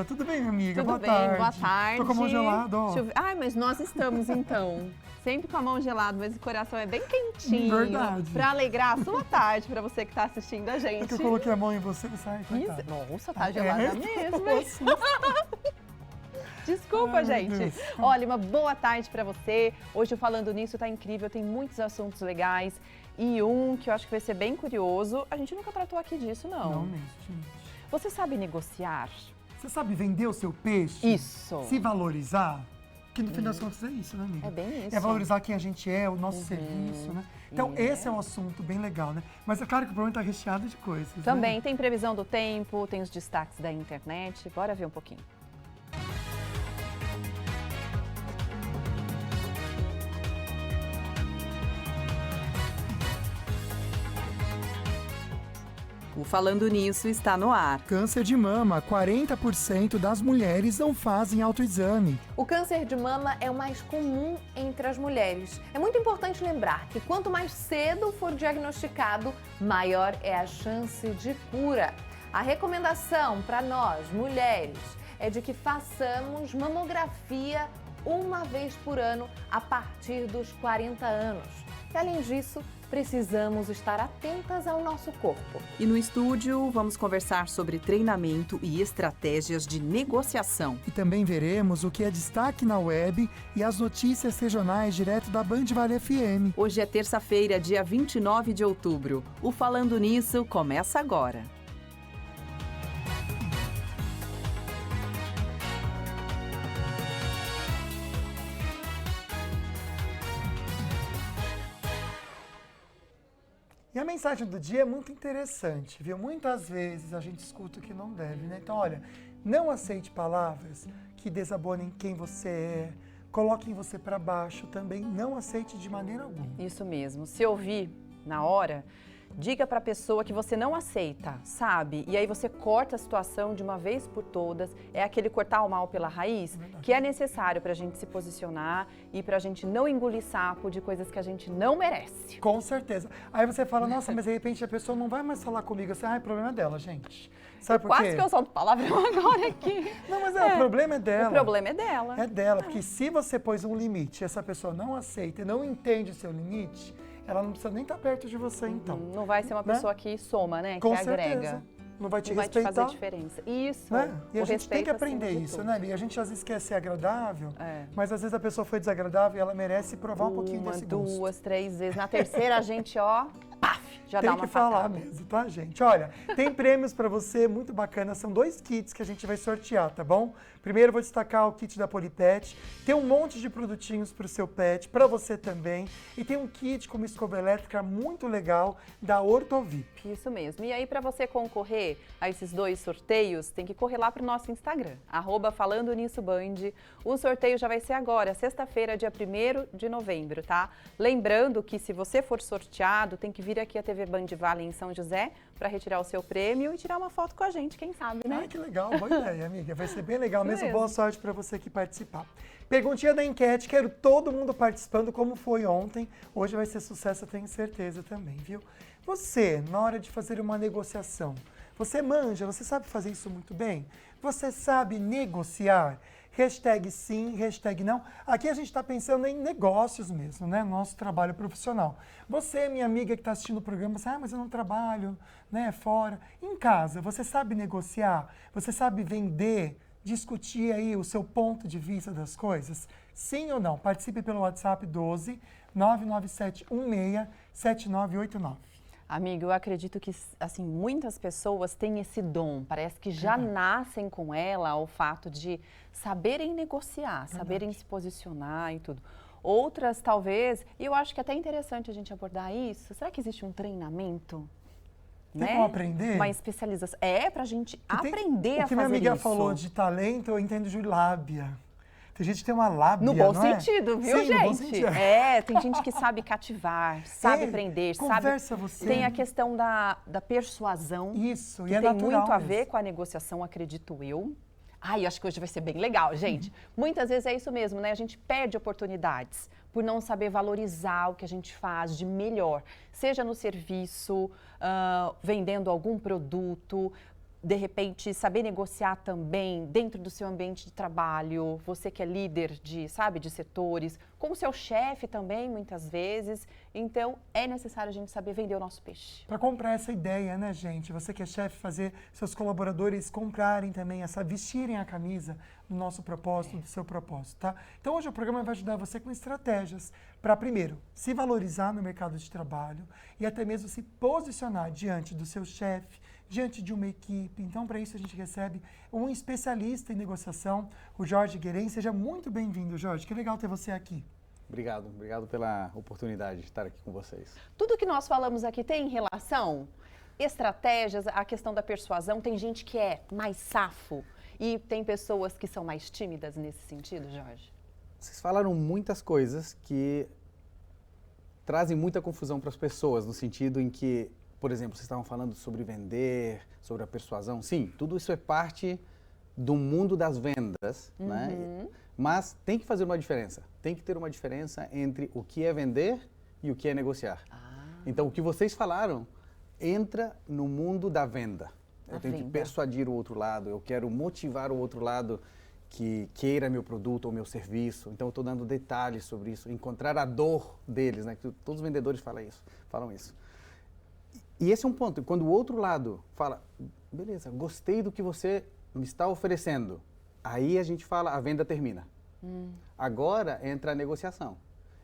Tudo bem, amiga? Tudo boa bem, tarde. boa tarde. Tô com a mão gelada, ó. Ai, mas nós estamos então. Sempre com a mão gelada, mas o coração é bem quentinho. Verdade. Pra alegrar a sua tarde, pra você que tá assistindo a gente. É que eu coloquei a mão em você, você sai. Isso. Nossa, tá gelada mesmo. Nossa. Desculpa, Ai, meu gente. Deus. Olha, uma boa tarde pra você. Hoje o Falando Nisso tá incrível, tem muitos assuntos legais. E um que eu acho que vai ser bem curioso, a gente nunca tratou aqui disso, Não mesmo, gente. Você sabe negociar? Você sabe vender o seu peixe? Isso. Se valorizar? Que no fim das contas é isso, né, amiga? É bem isso. É valorizar quem a gente é, o nosso serviço, né? Então, esse é um assunto bem legal, né? Mas é claro que o programa tá recheado de coisas, Também né? tem previsão do tempo, tem os destaques da internet. Bora ver um pouquinho. O Falando Nisso está no ar. Câncer de mama, 40% das mulheres não fazem autoexame. O câncer de mama é o mais comum entre as mulheres. É muito importante lembrar que quanto mais cedo for diagnosticado, maior é a chance de cura. A recomendação para nós, mulheres, é de que façamos mamografia uma vez por ano a partir dos 40 anos. E além disso, precisamos estar atentas ao nosso corpo. E no estúdio vamos conversar sobre treinamento e estratégias de negociação. E também veremos o que é destaque na web e as notícias regionais direto da Band Vale FM. Hoje é terça-feira, dia 29 de outubro. O Falando Nisso começa agora. E a mensagem do dia é muito interessante, viu? Muitas vezes a gente escuta o que não deve, né? Então, olha, não aceite palavras que desabonem quem você é, coloquem você para baixo também, não aceite de maneira alguma. Isso mesmo. Se ouvir na hora, diga para a pessoa que você não aceita, sabe? E aí você corta a situação de uma vez por todas. É aquele cortar o mal pela raiz que é necessário para a gente se posicionar e para a gente não engolir sapo de coisas que a gente não merece. Com certeza. Aí você fala, nossa, mas de repente a pessoa não vai mais falar comigo assim, ah, o problema é dela, gente. Sabe por quê? Quase que eu solto palavrão agora aqui. Não, mas o problema é dela. O problema é dela. É dela, porque se você pôs um limite e essa pessoa não aceita e não entende o seu limite, ela não precisa nem estar perto de você, então. Não vai ser uma pessoa que soma, né? Com que agrega. certeza. Não vai te Não respeitar. vai te fazer diferença. Isso. Né? E a o gente tem que respeito aprender acima de isso, tudo. né, amiga? A gente às vezes quer ser agradável, É. mas às vezes a pessoa foi desagradável e ela merece provar um pouquinho Uma, desse gosto. 2, 3 vezes. Na terceira a gente, ó, paf, já Tem dá uma que falar facada. mesmo, tá, gente? Olha, tem prêmios pra você muito bacana. São 2 kits que a gente vai sortear, tá bom? Primeiro eu vou destacar o kit da Polipet. Tem um monte de produtinhos pro seu pet, pra você também. E tem um kit com uma escova elétrica muito legal da Ortovip. Isso mesmo. E aí, para você concorrer a esses 2 sorteios, tem que correr lá pro nosso Instagram, @Falando Nisso Band. O sorteio já vai ser agora, sexta-feira, dia 1º de novembro, tá? Lembrando que se você for sorteado, tem que vir aqui à TV Band Vale em São José para retirar o seu prêmio e tirar uma foto com a gente, quem sabe, né? Ai, que legal, boa ideia, amiga. Vai ser bem legal mesmo. mesmo. Boa sorte para você que participar. Perguntinha da enquete, quero todo mundo participando como foi ontem. Hoje vai ser sucesso, eu tenho certeza também, viu? Você, na hora de fazer uma negociação, você manja, você sabe fazer isso muito bem? Você sabe negociar? Hashtag sim, hashtag não. Aqui a gente está pensando em negócios mesmo, né? Nosso trabalho profissional. Você, minha amiga que está assistindo o programa, você, mas eu não trabalho, né? Fora. Em casa, você sabe negociar? Você sabe vender? Discutir aí o seu ponto de vista das coisas? Sim ou não? Participe pelo WhatsApp 12 997 16 7989. Amiga, eu acredito que, assim, muitas pessoas têm esse dom. Parece que já nascem com ela o fato de saberem negociar, saberem se posicionar e tudo. Outras, talvez, e eu acho que é até interessante a gente abordar isso. Será que existe um treinamento? Tem como aprender? Uma especialização. É pra gente aprender a fazer isso. O que minha amiga falou de talento, eu entendo de lábia. Tem gente que tem uma lábia, no bom não é? sentido, viu, Sim, gente? no bom sentido. É, tem gente que sabe cativar, sabe prender, conversa sabe... você. Tem a questão da persuasão. Isso, que e é tem natural muito a mesmo. ver com a negociação, acredito eu. Ai, acho que hoje vai ser bem legal, gente. Muitas vezes é isso mesmo, né? A gente perde oportunidades por não saber valorizar o que a gente faz de melhor. Seja no serviço, vendendo algum produto, de repente, saber negociar também dentro do seu ambiente de trabalho, você que é líder de, sabe, de setores, com o seu chefe também, muitas vezes. Então, é necessário a gente saber vender o nosso peixe. Para comprar essa ideia, né, gente? Você que é chefe, fazer seus colaboradores comprarem também, vestirem a camisa do nosso propósito, do seu propósito, tá? Então, hoje o programa vai ajudar você com estratégias para, primeiro, se valorizar no mercado de trabalho e até mesmo se posicionar diante do seu chefe, diante de uma equipe. Então, para isso, a gente recebe um especialista em negociação, o Jorge Gueren. Seja muito bem-vindo, Jorge. Que legal ter você aqui. Obrigado pela oportunidade de estar aqui com vocês. Tudo que nós falamos aqui tem relação, estratégias, a questão da persuasão. Tem gente que é mais safo e tem pessoas que são mais tímidas nesse sentido, Jorge? Vocês falaram muitas coisas que trazem muita confusão para as pessoas, no sentido em que, por exemplo, vocês estavam falando sobre vender, sobre a persuasão. Sim, tudo isso é parte do mundo das vendas, né? Mas tem que fazer uma diferença. Tem que ter uma diferença entre o que é vender e o que é negociar. Então, o que vocês falaram entra no mundo da venda. Eu tenho que persuadir o outro lado, eu quero motivar o outro lado que queira meu produto ou meu serviço. Então, eu estou dando detalhes sobre isso, encontrar a dor deles, né? Todos os vendedores falam isso. E esse é um ponto. Quando o outro lado fala, beleza, gostei do que você me está oferecendo, aí a gente fala, a venda termina. Agora entra a negociação.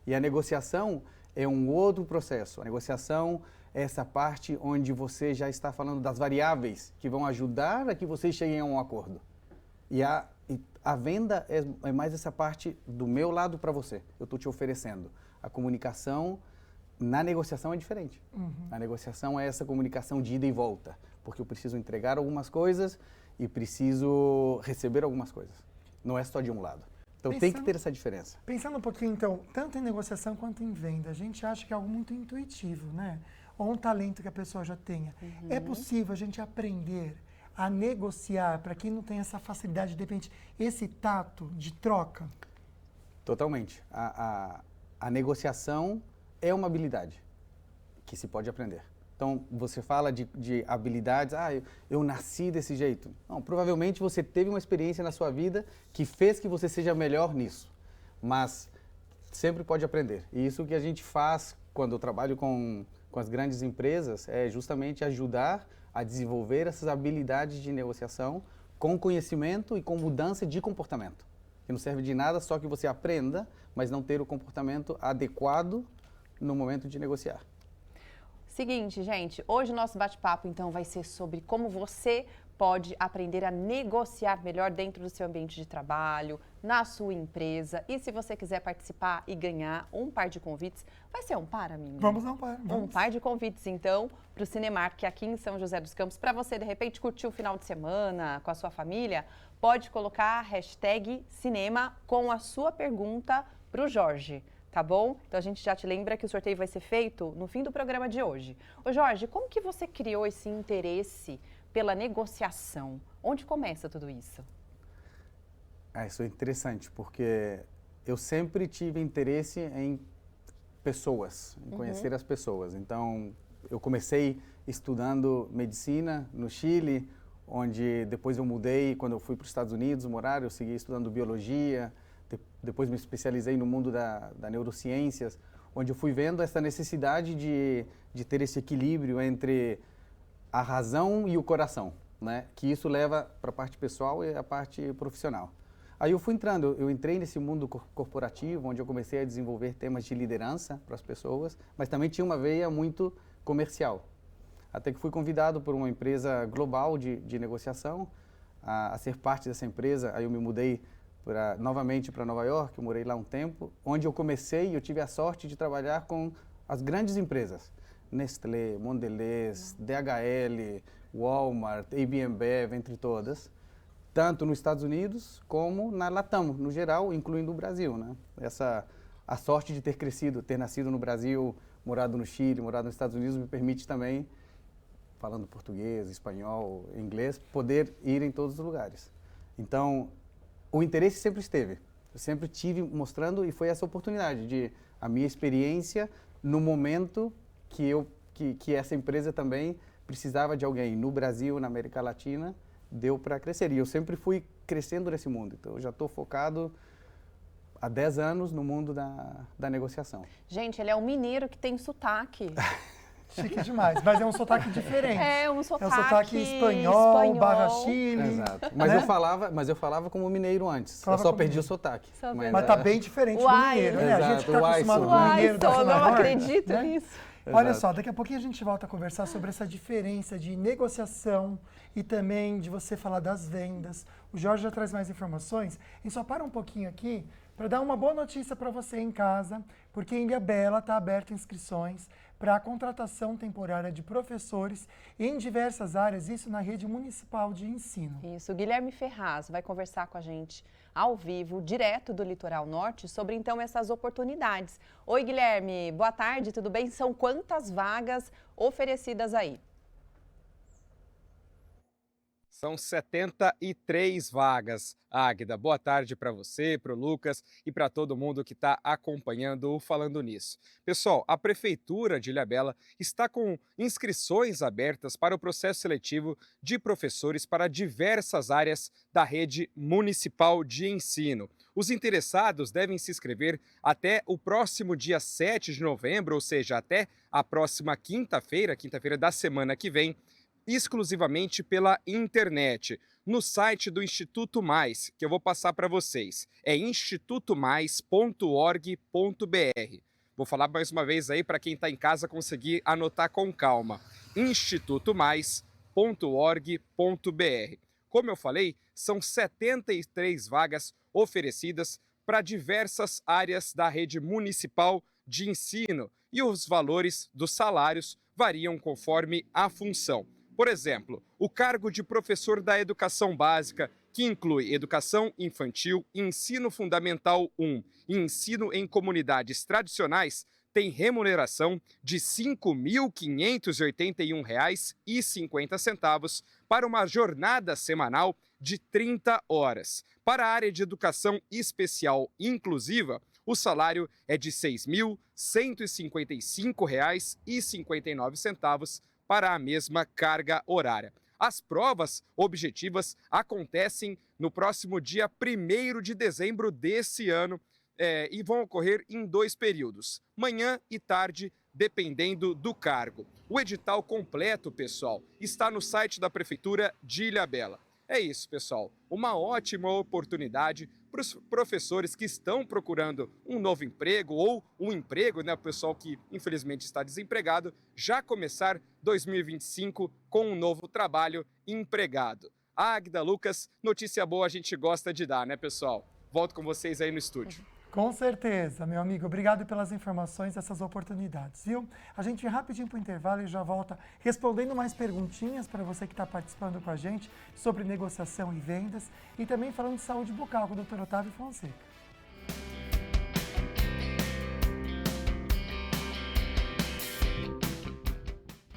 E a negociação é um outro processo. A negociação é essa parte onde você já está falando das variáveis que vão ajudar a que vocês cheguem a um acordo. E a venda é mais essa parte do meu lado para você. Eu estou te oferecendo. A comunicação na negociação é diferente. A negociação é essa comunicação de ida e volta, porque eu preciso entregar algumas coisas e preciso receber algumas coisas. Não é só de um lado. Então tem que ter essa diferença. Pensando um pouquinho, então, tanto em negociação quanto em venda, a gente acha que é algo muito intuitivo, né? Ou um talento que a pessoa já tenha. É possível a gente aprender a negociar para quem não tem essa facilidade, de repente, esse tato de troca? Totalmente. A negociação é uma habilidade que se pode aprender. Então, você fala de habilidades, eu nasci desse jeito. Não, provavelmente você teve uma experiência na sua vida que fez que você seja melhor nisso. Mas sempre pode aprender. E isso que a gente faz quando eu trabalho com as grandes empresas é justamente ajudar a desenvolver essas habilidades de negociação com conhecimento e com mudança de comportamento. Que não serve de nada só que você aprenda, mas não ter o comportamento adequado no momento de negociar. Seguinte, gente, hoje o nosso bate-papo, então, vai ser sobre como você pode aprender a negociar melhor dentro do seu ambiente de trabalho, na sua empresa. E se você quiser participar e ganhar um par de convites, vai ser um par, amigo? Vamos dar um par. Um par de convites, então, para o Cinemark aqui em São José dos Campos. Para você, de repente, curtir o final de semana com a sua família, pode colocar a hashtag cinema com a sua pergunta para o Jorge. Tá bom? Então, a gente já te lembra que o sorteio vai ser feito no fim do programa de hoje. Ô Jorge, como que você criou esse interesse pela negociação? Onde começa tudo isso? Isso é interessante, porque eu sempre tive interesse em pessoas, em conhecer as pessoas. Então, eu comecei estudando medicina no Chile, onde depois eu mudei, quando eu fui para os Estados Unidos morar, eu segui estudando biologia. Depois me especializei no mundo da neurociências, onde eu fui vendo essa necessidade de ter esse equilíbrio entre a razão e o coração, né? Que isso leva para a parte pessoal e a parte profissional. Aí eu fui entrando, eu entrei nesse mundo corporativo, onde eu comecei a desenvolver temas de liderança para as pessoas, mas também tinha uma veia muito comercial. Até que fui convidado por uma empresa global de negociação a ser parte dessa empresa. Aí eu me mudei novamente para Nova York, eu morei lá um tempo, onde eu comecei e eu tive a sorte de trabalhar com as grandes empresas, Nestlé, Mondelez, DHL, Walmart, AB InBev, entre todas, tanto nos Estados Unidos como na Latam, no geral, incluindo o Brasil, né? A sorte de ter crescido, ter nascido no Brasil, morado no Chile, morado nos Estados Unidos, me permite também, falando português, espanhol, inglês, poder ir em todos os lugares. Então, o interesse sempre esteve, eu sempre tive mostrando, e foi essa oportunidade a minha experiência no momento que essa empresa também precisava de alguém no Brasil, na América Latina, deu para crescer. E eu sempre fui crescendo nesse mundo. Então, eu já estou focado há 10 anos no mundo da negociação. Gente, ele é um mineiro que tem sotaque. Chique demais, mas é um sotaque diferente. É um sotaque, É um sotaque espanhol, barra Chile. Exato. Mas, né? eu falava como mineiro antes. Falava eu só como perdi mineiro. o sotaque. Mas tá bem diferente do Uai. mineiro, né? A gente Exato, que tá acostumado com o Uai, mineiro da só Zona não Norte, acredito né? nisso. Olha Exato. só, daqui a pouquinho a gente volta a conversar sobre essa diferença de negociação e também de você falar das vendas. O Jorge já traz mais informações. A gente só para um pouquinho aqui para dar uma boa notícia para você em casa, porque em Ilhabela está aberto inscrições para a contratação temporária de professores em diversas áreas, isso na rede municipal de ensino. Isso, o Guilherme Ferraz vai conversar com a gente ao vivo, direto do Litoral Norte, sobre então essas oportunidades. Oi, Guilherme, boa tarde, tudo bem? São quantas vagas oferecidas aí? São 73 vagas, Águida. Boa tarde para você, para o Lucas e para todo mundo que está acompanhando o Falando Nisso. Pessoal, a Prefeitura de Ilhabela está com inscrições abertas para o processo seletivo de professores para diversas áreas da rede municipal de ensino. Os interessados devem se inscrever até o próximo dia 7 de novembro, ou seja, até a próxima quinta-feira da semana que vem, exclusivamente pela internet, no site do Instituto Mais, que eu vou passar para vocês. É institutomais.org.br. Vou falar mais uma vez aí para quem está em casa conseguir anotar com calma. institutomais.org.br. Como eu falei, são 73 vagas oferecidas para diversas áreas da rede municipal de ensino e os valores dos salários variam conforme a função. Por exemplo, o cargo de professor da educação básica, que inclui educação infantil, ensino fundamental 1 e ensino em comunidades tradicionais, tem remuneração de R$ 5.581,50 para uma jornada semanal de 30 horas. Para a área de educação especial inclusiva, o salário é de R$ 6.155,59 para a mesma carga horária. As provas objetivas acontecem no próximo dia 1º de dezembro desse ano e vão ocorrer em 2 períodos, manhã e tarde, dependendo do cargo. O edital completo, pessoal, está no site da Prefeitura de Ilhabela. É isso, pessoal. Uma ótima oportunidade para os professores que estão procurando um novo emprego ou um emprego, né, o pessoal que infelizmente está desempregado, já começar 2025 com um novo trabalho empregado. Águida, Lucas, notícia boa a gente gosta de dar, né, pessoal? Volto com vocês aí no estúdio. Com certeza, meu amigo. Obrigado pelas informações, essas oportunidades, viu? A gente vai rapidinho para o intervalo e já volta respondendo mais perguntinhas para você que está participando com a gente sobre negociação e vendas e também falando de saúde bucal com o Dr. Otávio Fonseca.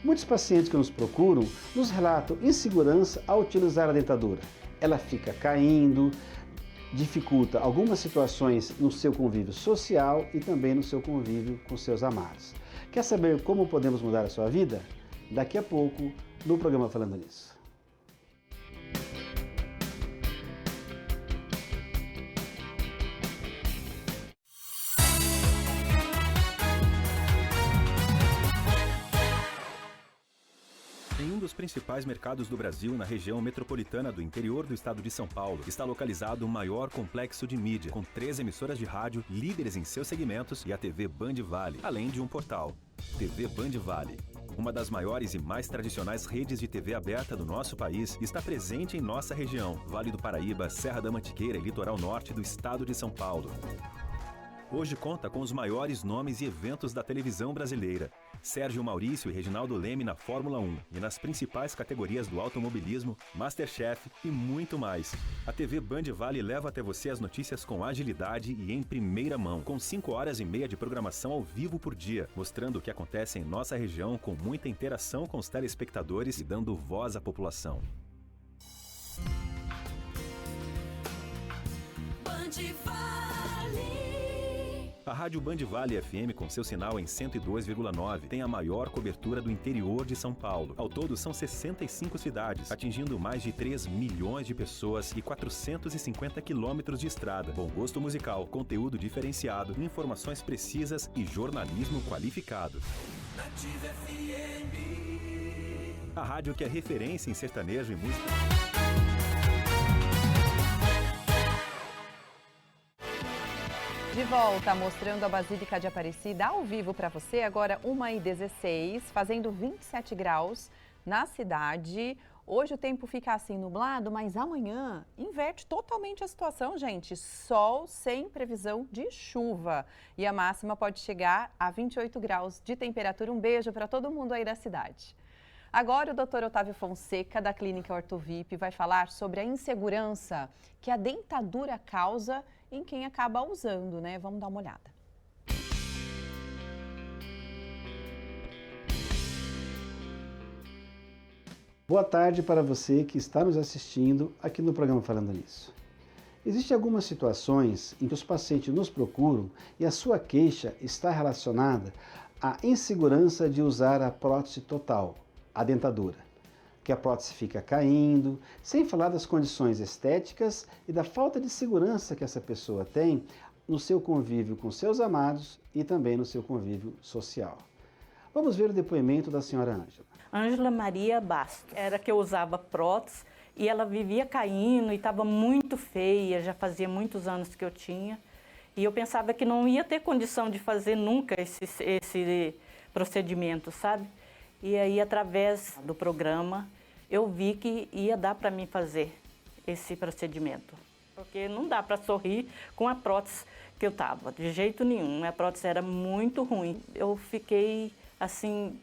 Muitos pacientes que nos procuram nos relatam insegurança ao utilizar a dentadura. Ela fica caindo, dificulta algumas situações no seu convívio social e também no seu convívio com seus amados. Quer saber como podemos mudar a sua vida? Daqui a pouco, no programa Falando Nisso. Em um dos principais mercados do Brasil, na região metropolitana do interior do estado de São Paulo, está localizado o maior complexo de mídia, com 3 emissoras de rádio líderes em seus segmentos e a TV Band Vale, além de um portal. TV Band Vale, uma das maiores e mais tradicionais redes de TV aberta do nosso país, está presente em nossa região, Vale do Paraíba, Serra da Mantiqueira e Litoral Norte do estado de São Paulo. Hoje conta com os maiores nomes e eventos da televisão brasileira. Sérgio Maurício e Reginaldo Leme na Fórmula 1 e nas principais categorias do automobilismo, Masterchef e muito mais. A TV Band Vale leva até você as notícias com agilidade e em primeira mão, com 5 horas e meia de programação ao vivo por dia, mostrando o que acontece em nossa região com muita interação com os telespectadores e dando voz à população. Band Vale. A Rádio Band Vale FM, com seu sinal em 102,9, tem a maior cobertura do interior de São Paulo. Ao todo, são 65 cidades, atingindo mais de 3 milhões de pessoas e 450 quilômetros de estrada. Bom gosto musical, conteúdo diferenciado, informações precisas e jornalismo qualificado. Nativa FM. A rádio que é referência em sertanejo e música. De volta, mostrando a Basílica de Aparecida ao vivo para você, agora 1h16, fazendo 27 graus na cidade. Hoje o tempo fica assim nublado, mas amanhã inverte totalmente a situação, gente. Sol sem previsão de chuva. E a máxima pode chegar a 28 graus de temperatura. Um beijo para todo mundo aí da cidade. Agora o Dr. Otávio Fonseca, da Clínica Ortovip, vai falar sobre a insegurança que a dentadura causa em quem acaba usando, né? Vamos dar uma olhada. Boa tarde para você que está nos assistindo aqui no programa Falando Nisso. Existem algumas situações em que os pacientes nos procuram e a sua queixa está relacionada à insegurança de usar a prótese total, a dentadura, que a prótese fica caindo, sem falar das condições estéticas e da falta de segurança que essa pessoa tem no seu convívio com seus amados e também no seu convívio social. Vamos ver o depoimento da senhora Ângela. Ângela Maria Bastos. Era que eu usava prótese e ela vivia caindo e estava muito feia, já fazia muitos anos que eu tinha. E eu pensava que não ia ter condição de fazer nunca esse procedimento, sabe? E aí, através do programa, eu vi que ia dar para mim fazer esse procedimento. Porque não dá para sorrir com a prótese que eu estava, de jeito nenhum. A prótese era muito ruim. Eu fiquei, assim,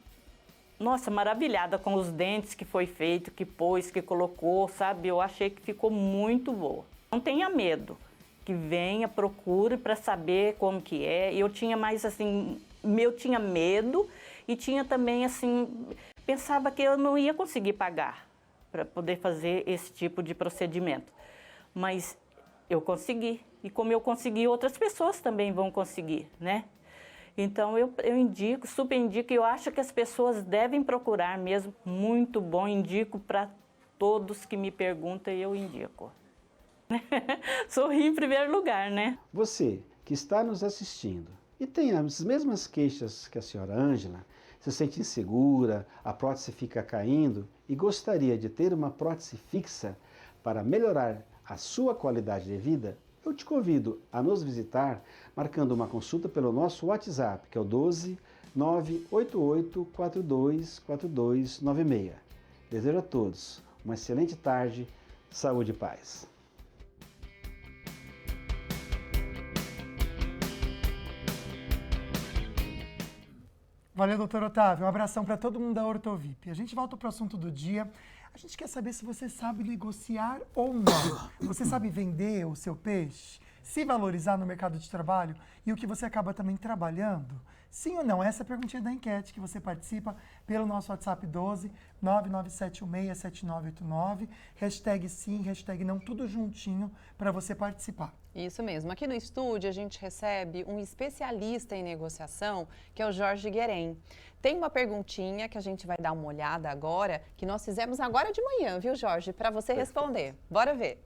nossa, maravilhada com os dentes que foi feito, que pôs, que colocou, sabe? Eu achei que ficou muito boa. Não tenha medo, que venha, procure para saber como que é. Eu tinha mais, assim, eu tinha medo. E tinha também, assim, pensava que eu não ia conseguir pagar para poder fazer esse tipo de procedimento. Mas eu consegui. E como eu consegui, outras pessoas também vão conseguir, né? Então, eu indico, super indico, e eu acho que as pessoas devem procurar mesmo. Muito bom, indico para todos que me perguntam e eu indico. Sorrir em primeiro lugar, né? Você que está nos assistindo e tem as mesmas queixas que a senhora Ângela, se sente insegura, a prótese fica caindo e gostaria de ter uma prótese fixa para melhorar a sua qualidade de vida, eu te convido a nos visitar marcando uma consulta pelo nosso WhatsApp, que é o 12 988 42 4296. Desejo a todos uma excelente tarde, saúde e paz. Valeu, doutor Otávio. Um abração para todo mundo da Ortovip. A gente volta para o assunto do dia. A gente quer saber se você sabe negociar ou não. Você sabe vender o seu peixe? Se valorizar no mercado de trabalho? E o que você acaba também trabalhando? Sim ou não? Essa é a perguntinha da enquete que você participa pelo nosso WhatsApp 12 997167989. Hashtag sim, hashtag não, tudo juntinho para você participar. Isso mesmo. Aqui no estúdio a gente recebe um especialista em negociação, que é o Jorge Guerém. Tem uma perguntinha que a gente vai dar uma olhada agora, que nós fizemos agora de manhã, viu, Jorge? Para você responder. Bora ver.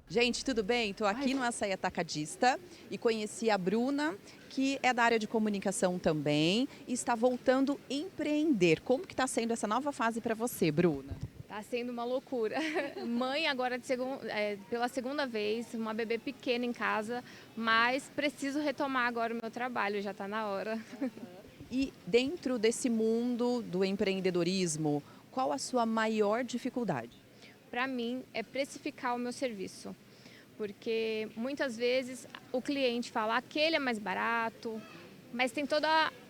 Gente, tudo bem? Estou aqui no Açaí Atacadista e conheci a Bruna, que é da área de comunicação também e está voltando a empreender. Como que está sendo essa nova fase para você, Bruna? Tá sendo uma loucura. Mãe agora pela segunda vez, uma bebê pequena em casa, mas preciso retomar agora o meu trabalho, já está na hora. E dentro desse mundo do empreendedorismo, qual a sua maior dificuldade? Para mim, é precificar o meu serviço, porque muitas vezes o cliente fala aquele é mais barato, mas tem toda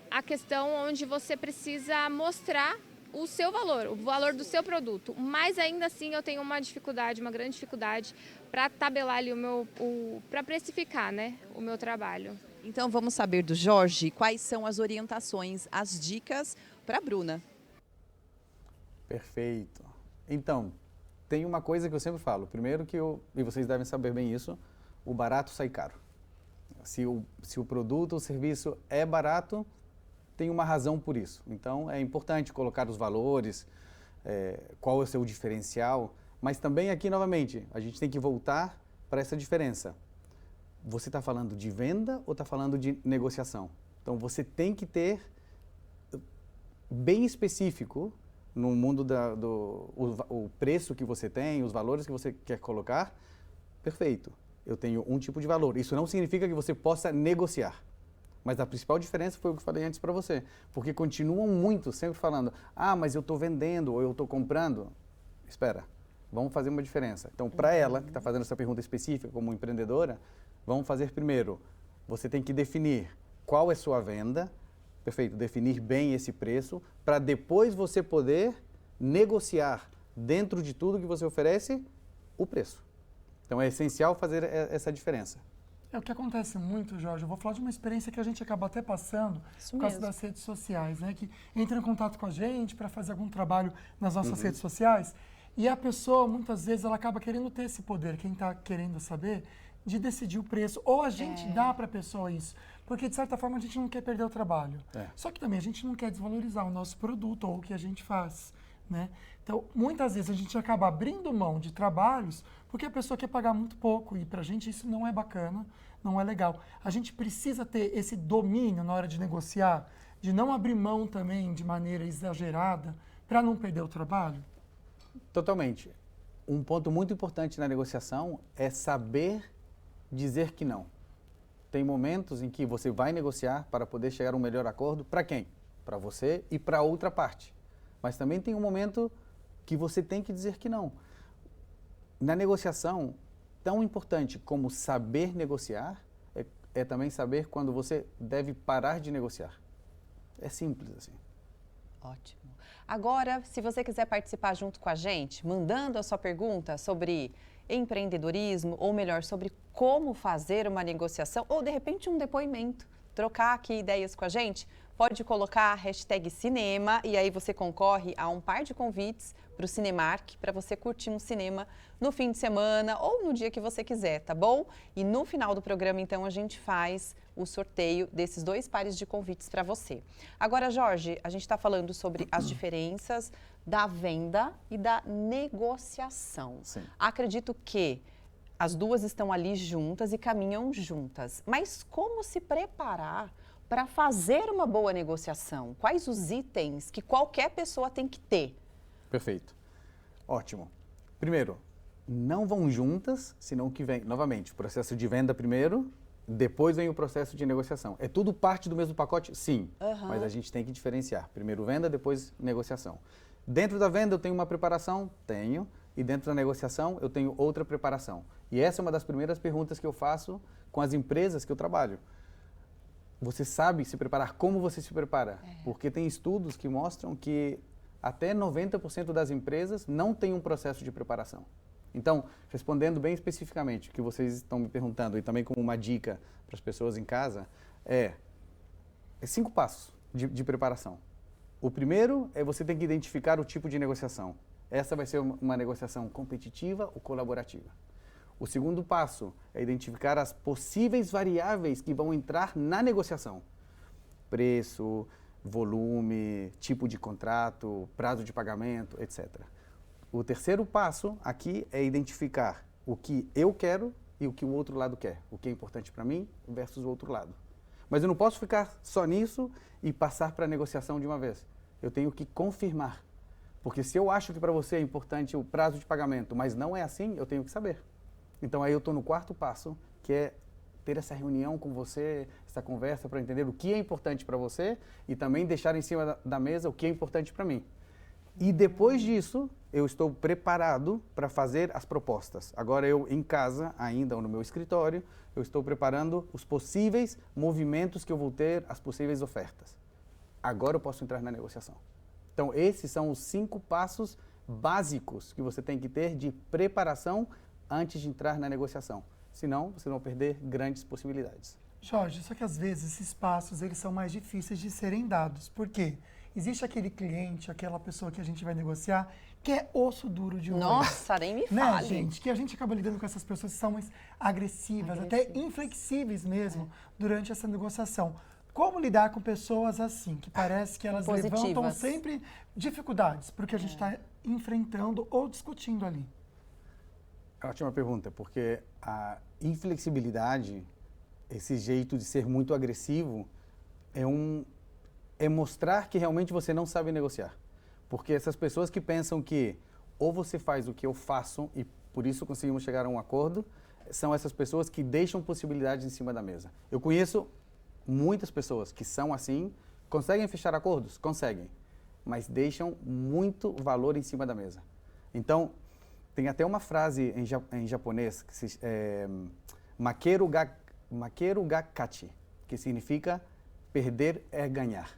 a questão onde você precisa mostrar o seu valor, o valor do seu produto. Mas ainda assim eu tenho uma dificuldade, uma grande dificuldade para tabelar ali para precificar, né, o meu trabalho. Então vamos saber do Jorge quais são as orientações, as dicas para a Bruna. Perfeito. Então, tem uma coisa que eu sempre falo. Primeiro e vocês devem saber bem isso, o barato sai caro. Se o produto ou serviço é barato, tem uma razão por isso. Então, é importante colocar os valores, qual é o seu diferencial, mas também aqui, novamente, a gente tem que voltar para essa diferença. Você está falando de venda ou está falando de negociação? Então, você tem que ter bem específico no mundo o preço que você tem, os valores que você quer colocar. Perfeito, eu tenho um tipo de valor. Isso não significa que você possa negociar. Mas a principal diferença foi o que eu falei antes para você. Porque continuam muito sempre falando, mas eu estou vendendo ou eu estou comprando. Espera, vamos fazer uma diferença. Então, para ela, que está fazendo essa pergunta específica como empreendedora, vamos fazer primeiro, você tem que definir qual é sua venda, perfeito, definir bem esse preço, para depois você poder negociar dentro de tudo que você oferece o preço. Então, é essencial fazer essa diferença. É o que acontece muito, Jorge. Eu vou falar de uma experiência que a gente acaba até passando por causa das redes sociais, né? Que entra em contato com a gente para fazer algum trabalho nas nossas redes sociais e a pessoa, muitas vezes, ela acaba querendo ter esse poder, quem está querendo saber, de decidir o preço. Ou a gente dá para a pessoa isso, porque, de certa forma, a gente não quer perder o trabalho. Só que também a gente não quer desvalorizar o nosso produto ou o que a gente faz, né? Então, muitas vezes a gente acaba abrindo mão de trabalhos porque a pessoa quer pagar muito pouco e para a gente isso não é bacana, não é legal. A gente precisa ter esse domínio na hora de negociar, de não abrir mão também de maneira exagerada para não perder o trabalho. Totalmente. Um ponto muito importante na negociação é saber dizer que não. Tem momentos em que você vai negociar para poder chegar a um melhor acordo para quem? Para você e para outra parte. Mas também tem um momento que você tem que dizer que não. Na negociação, tão importante como saber negociar, é também saber quando você deve parar de negociar. É simples assim. Ótimo. Agora, se você quiser participar junto com a gente, mandando a sua pergunta sobre empreendedorismo, ou melhor, sobre como fazer uma negociação, ou de repente um depoimento, trocar aqui ideias com a gente, pode colocar a hashtag cinema e aí você concorre a um par de convites para o Cinemark, para você curtir um cinema no fim de semana ou no dia que você quiser, tá bom? E no final do programa, então, a gente faz o sorteio desses 2 pares de convites para você. Agora, Jorge, a gente está falando sobre as diferenças da venda e da negociação. Sim. Acredito que as duas estão ali juntas e caminham juntas. Mas como se preparar para fazer uma boa negociação? Quais os itens que qualquer pessoa tem que ter? Perfeito. Ótimo. Primeiro, não vão juntas, senão que vem, novamente, o processo de venda primeiro, depois vem o processo de negociação. É tudo parte do mesmo pacote? Sim, mas a gente tem que diferenciar. Primeiro venda, depois negociação. Dentro da venda eu tenho uma preparação? Tenho. E dentro da negociação eu tenho outra preparação. E essa é uma das primeiras perguntas que eu faço com as empresas que eu trabalho. Você sabe se preparar? Como você se prepara? Porque tem estudos que mostram que até 90% das empresas não têm um processo de preparação. Então, respondendo bem especificamente o que vocês estão me perguntando e também como uma dica para as pessoas em casa, é 5 passos de preparação. O primeiro é você tem que identificar o tipo de negociação. Essa vai ser uma negociação competitiva ou colaborativa. O segundo passo é identificar as possíveis variáveis que vão entrar na negociação. Preço, volume, tipo de contrato, prazo de pagamento, etc. O terceiro passo aqui é identificar o que eu quero e o que o outro lado quer. O que é importante para mim versus o outro lado. Mas eu não posso ficar só nisso e passar para a negociação de uma vez. Eu tenho que confirmar. Porque se eu acho que para você é importante o prazo de pagamento, mas não é assim, eu tenho que saber. Então aí eu estou no quarto passo, que é ter essa reunião com você, essa conversa para entender o que é importante para você e também deixar em cima da mesa o que é importante para mim. E depois disso, eu estou preparado para fazer as propostas. Agora eu, em casa, ainda ou no meu escritório, eu estou preparando os possíveis movimentos que eu vou ter, as possíveis ofertas. Agora eu posso entrar na negociação. Então, esses são os 5 passos básicos que você tem que ter de preparação antes de entrar na negociação. Senão, vocês vão perder grandes possibilidades. Jorge, só que às vezes esses passos eles são mais difíceis de serem dados. Por quê? Existe aquele cliente, aquela pessoa que a gente vai negociar, que é osso duro de roer. Nossa, nem me Né, fale. gente? Que a gente acaba lidando com essas pessoas que são mais agressivas, até inflexíveis mesmo, durante essa negociação. Como lidar com pessoas assim, que parece que elas levantam Positivas. sempre dificuldades, porque a gente está enfrentando ou discutindo ali. Ótima pergunta, porque a inflexibilidade, esse jeito de ser muito agressivo, é mostrar que realmente você não sabe negociar. Porque essas pessoas que pensam que ou você faz o que eu faço e por isso conseguimos chegar a um acordo, são essas pessoas que deixam possibilidades em cima da mesa. Eu conheço muitas pessoas que são assim, conseguem fechar acordos? Conseguem, mas deixam muito valor em cima da mesa. Então, tem até uma frase em japonês, que makeru ga kachi, que significa perder é ganhar.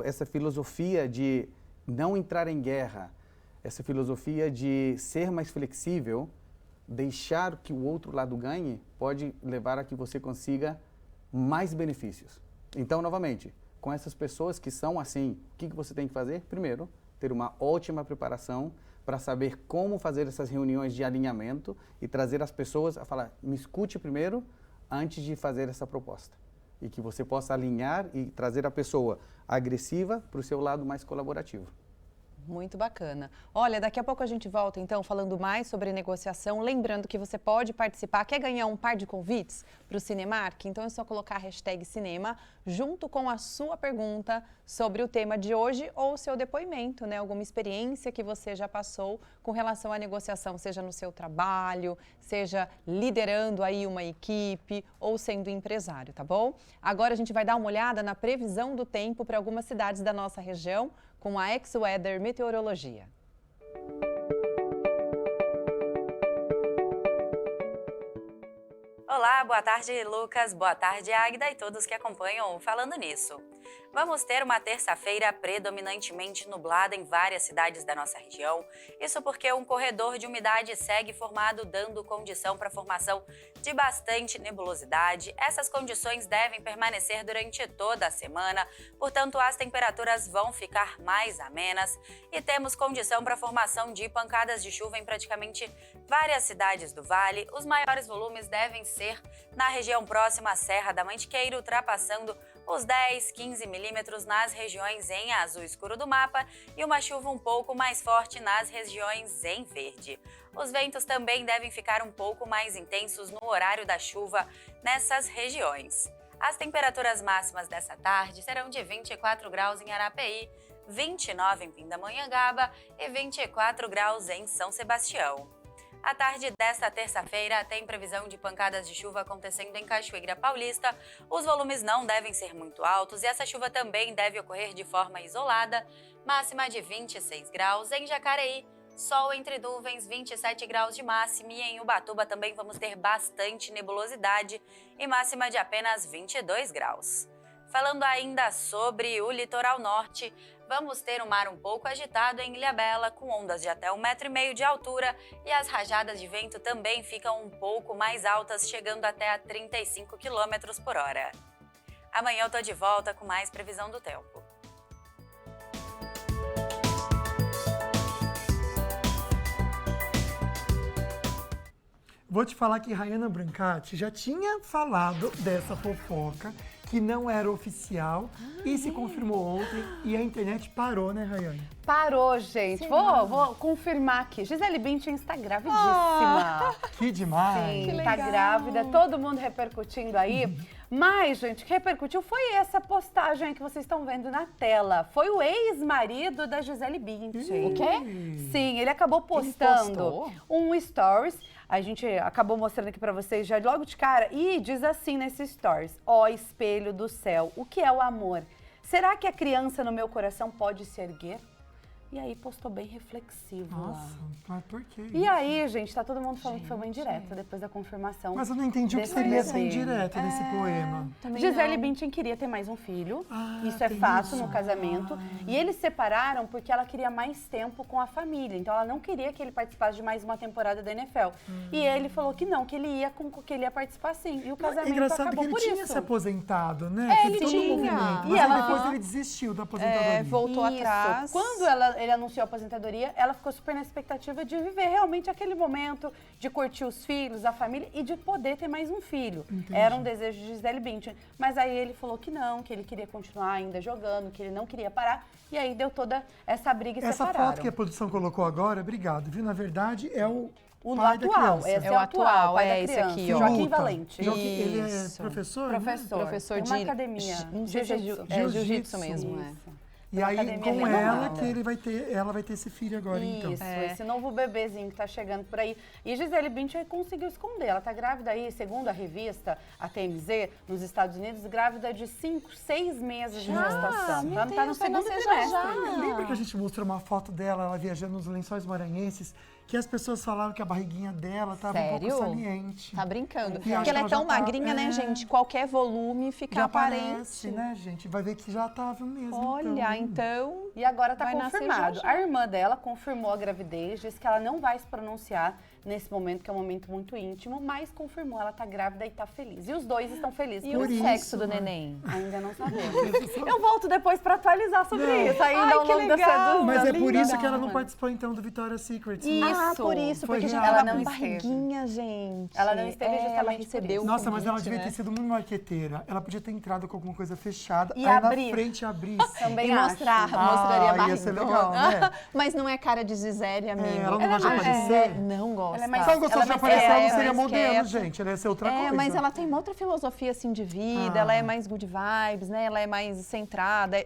Essa filosofia de não entrar em guerra, essa filosofia de ser mais flexível, deixar que o outro lado ganhe, pode levar a que você consiga mais benefícios. Então, novamente, com essas pessoas que são assim, o que você tem que fazer? Primeiro, ter uma ótima preparação para saber como fazer essas reuniões de alinhamento e trazer as pessoas a falar, me escute primeiro antes de fazer essa proposta. E que você possa alinhar e trazer a pessoa agressiva para o seu lado mais colaborativo. Muito bacana. Olha, daqui a pouco a gente volta, então, falando mais sobre negociação. Lembrando que você pode participar. Quer ganhar um par de convites para o Cinemark? Então é só colocar a hashtag cinema junto com a sua pergunta sobre o tema de hoje ou o seu depoimento, né? Alguma experiência que você já passou com relação à negociação, seja no seu trabalho, seja liderando aí uma equipe ou sendo empresário, tá bom? Agora a gente vai dar uma olhada na previsão do tempo para algumas cidades da nossa região, com a X-Weather Meteorologia. Olá, boa tarde, Lucas, boa tarde, Águida e todos que acompanham o Falando Nisso. Vamos ter uma terça-feira predominantemente nublada em várias cidades da nossa região. Isso porque um corredor de umidade segue formado, dando condição para a formação de bastante nebulosidade. Essas condições devem permanecer durante toda a semana, portanto, as temperaturas vão ficar mais amenas e temos condição para a formação de pancadas de chuva em praticamente várias cidades do Vale. Os maiores volumes devem ser na região próxima à Serra da Mantiqueira, ultrapassando os 10, 15 milímetros nas regiões em azul escuro do mapa e uma chuva um pouco mais forte nas regiões em verde. Os ventos também devem ficar um pouco mais intensos no horário da chuva nessas regiões. As temperaturas máximas dessa tarde serão de 24 graus em Arapeí, 29 em Pindamonhangaba e 24 graus em São Sebastião. À tarde desta terça-feira, tem previsão de pancadas de chuva acontecendo em Cachoeira Paulista. Os volumes não devem ser muito altos e essa chuva também deve ocorrer de forma isolada. Máxima de 26 graus. Em Jacareí, sol entre nuvens, 27 graus de máxima. E em Ubatuba também vamos ter bastante nebulosidade e máxima de apenas 22 graus. Falando ainda sobre o litoral norte, vamos ter um mar um pouco agitado em Ilhabela, com ondas de até 1,5 metro de altura e as rajadas de vento também ficam um pouco mais altas, chegando até a 35 km por hora. Amanhã eu tô de volta com mais previsão do tempo. Vou te falar que Rayana Brancati já tinha falado dessa fofoca, que não era oficial, e se confirmou ontem, e a internet parou, né, Rayane? Parou, gente. Vou confirmar aqui. Gisele Bündchen está gravidíssima. Que demais! Sim, tá grávida, todo mundo repercutindo aí. Mas, gente, o que repercutiu foi essa postagem que vocês estão vendo na tela. Foi o ex-marido da Gisele Bündchen. O quê? Sim, ele acabou postando um stories. A gente acabou mostrando aqui pra vocês já logo de cara. E diz assim nesse stories: ó, espelho do céu, o que é o amor? Será que a criança no meu coração pode se erguer? E aí postou bem reflexivo. Nossa, mas por quê? E aí, gente, tá todo mundo falando que foi uma indireta depois da confirmação. Mas eu não entendi o que seria essa indireta nesse poema. Gisele Bündchen queria ter mais um filho, isso é fato no casamento. E eles separaram porque ela queria mais tempo com a família. Então ela não queria que ele participasse de mais uma temporada da NFL. E ele falou que não, que ele ia participar sim. E o casamento engraçado acabou que por ele isso. tinha se aposentado, né? Ele todo tinha. movimento. E Mas ela depois ele desistiu da aposentadoria. Voltou atrás. Quando ela ele anunciou a aposentadoria, ela ficou super na expectativa de viver realmente aquele momento, de curtir os filhos, a família e de poder ter mais um filho. Entendi. Era um desejo de Gisele Bündchen. Mas aí ele falou que não, que ele queria continuar ainda jogando, que ele não queria parar. E aí deu toda essa briga e Essa separaram. foto que a produção colocou agora, obrigado, viu? Na verdade, é o O pai da atual, criança. esse É o atual, pai da é esse criança, aqui, Que ó. Joaquim luta. Valente. Ele é Isso. professor, Professor. Professor Tem uma de academia. jiu-jitsu Jiu-jitsu. mesmo, Isso. E Uma aí, academia com renomada. ela, que ela vai ter esse filho agora, então. Isso, esse novo bebezinho que tá chegando por aí. E Gisele Bündchen conseguiu esconder. Ela tá grávida aí, segundo a revista, a TMZ, nos Estados Unidos, grávida de 5, 6 meses de gestação. meu Ela tá no Deus, vai segundo nascer trimestre. já. Lembra que a gente mostrou uma foto dela, ela viajando nos Lençóis Maranhenses, que as pessoas falaram que a barriguinha dela estava um pouco Sério? saliente. Tá brincando. E Porque acho ela que é tão já tá- magrinha, né, gente? Qualquer volume fica Já aparente. aparece, né, gente? Vai ver que já estava mesmo. Olha, então... E agora tá Vai nascer confirmado. já, já. A irmã dela confirmou a gravidez, disse que ela não vai se pronunciar nesse momento, que é um momento muito íntimo, mas confirmou, ela tá grávida e tá feliz. E os dois estão felizes. E por o isso. sexo do neném? Ainda não sabemos. Eu volto depois pra atualizar sobre isso, ainda Ai, ao que longo legal. dessa dúvida. Mas é por linda. isso que ela não participou, então, do Victoria's Secret. Isso. Ah, por isso, Foi porque já real. ela Ela não não com esteve. barriguinha, gente. Ela não esteve ela justamente por recebeu isso. o Nossa, mas ela convite, devia né? ter sido muito marqueteira. Ela podia ter entrado com alguma coisa fechada, E aí abrir. na frente abrisse. Também E acho. mostraria a barriga. Ia ser legal, né? Mas não é cara de Gisele, amigo. ela não gosta de aparecer? Não gosta. Ela é mais- Se ela gostasse de ela aparecer, ela não seria mais modelo, quieta. gente. Ela ia ser outra coisa. Mas ela tem uma outra filosofia, assim, de vida. Ela é mais good vibes, né? Ela é mais centrada.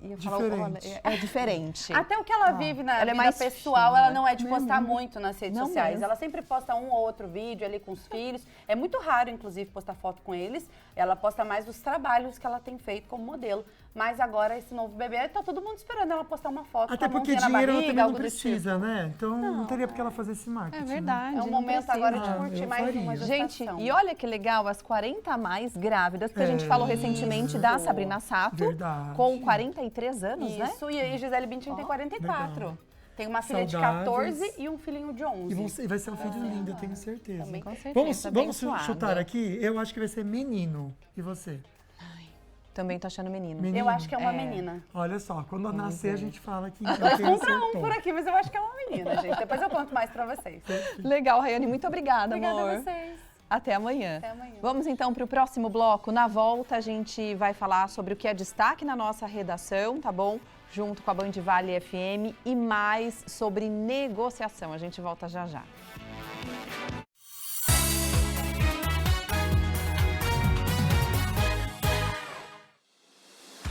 Ia falar, Diferente. olha, é diferente. Até o que ela vive na Ela é vida mais pessoal, fina. ela não é de postar muito nas redes Não sociais. mesmo. Ela sempre posta um ou outro vídeo ali com os filhos. É muito raro, inclusive, postar foto com eles. Ela posta mais os trabalhos que ela tem feito como modelo. Mas agora, esse novo bebê, tá todo mundo esperando ela postar uma foto Até com a porque mãozinha dinheiro na ela barriga, também não algo do tipo. precisa, né? Então não teria por que ela fazer esse marketing. É né? verdade. É um não momento precisa. agora de Ah, curtir eu mais faria. uma Gente, gestação. e olha que legal, as 40 a mais grávidas, porque a gente falou recentemente da Sabrina Sato, Verdade. com 43 anos, né? Isso, e aí Gisele Bündchen tem 44. legal. Tem uma filha de Saudáveis. 14 e um filhinho de 11. E vai ser um filho lindo, eu tenho certeza. Também com certeza, Vamos abençoada. chutar aqui? Eu acho que vai ser menino. E você? Também tô achando menino. Menino? Eu acho que é uma menina. Olha só, quando nascer a gente fala que Nós compra um por aqui, mas eu acho que é uma menina, gente. Depois eu conto mais pra vocês. Legal, Rayane, muito obrigada, Obrigada amor. a vocês. Até amanhã. Até amanhã. Vamos então para o próximo bloco. Na volta, a gente vai falar sobre o que é destaque na nossa redação, tá bom? Junto com a Band Vale FM e mais sobre negociação. A gente volta já já.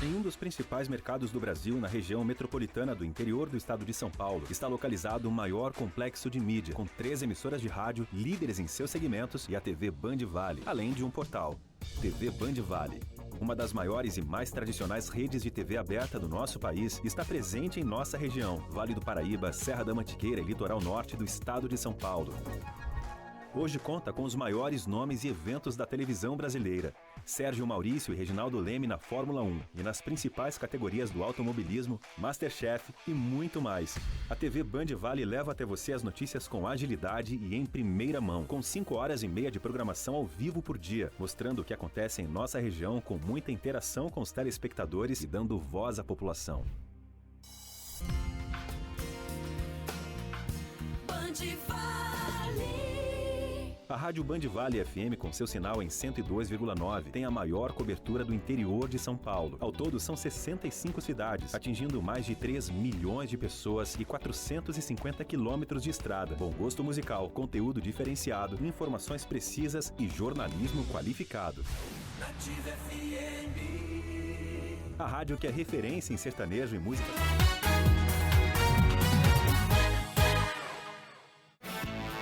Em um dos principais mercados do Brasil, na região metropolitana do interior do estado de São Paulo, está localizado o maior complexo de mídia, com 3 emissoras de rádio, líderes em seus segmentos e a TV Band Vale, além de um portal. TV Band Vale. Uma das maiores e mais tradicionais redes de TV aberta do nosso país, está presente em nossa região, Vale do Paraíba, Serra da Mantiqueira e litoral norte do estado de São Paulo. Hoje conta com os maiores nomes e eventos da televisão brasileira. Sérgio Maurício e Reginaldo Leme na Fórmula 1 e nas principais categorias do automobilismo, Masterchef e muito mais. A TV Band Vale leva até você as notícias com agilidade e em primeira mão, com 5 horas e meia de programação ao vivo por dia, mostrando o que acontece em nossa região com muita interação com os telespectadores e dando voz à população. A Rádio Band Vale FM, com seu sinal em 102,9, tem a maior cobertura do interior de São Paulo. Ao todo, são 65 cidades, atingindo mais de 3 milhões de pessoas e 450 quilômetros de estrada. Bom gosto musical, conteúdo diferenciado, informações precisas e jornalismo qualificado. Nativa FM. A rádio que é referência em sertanejo e música...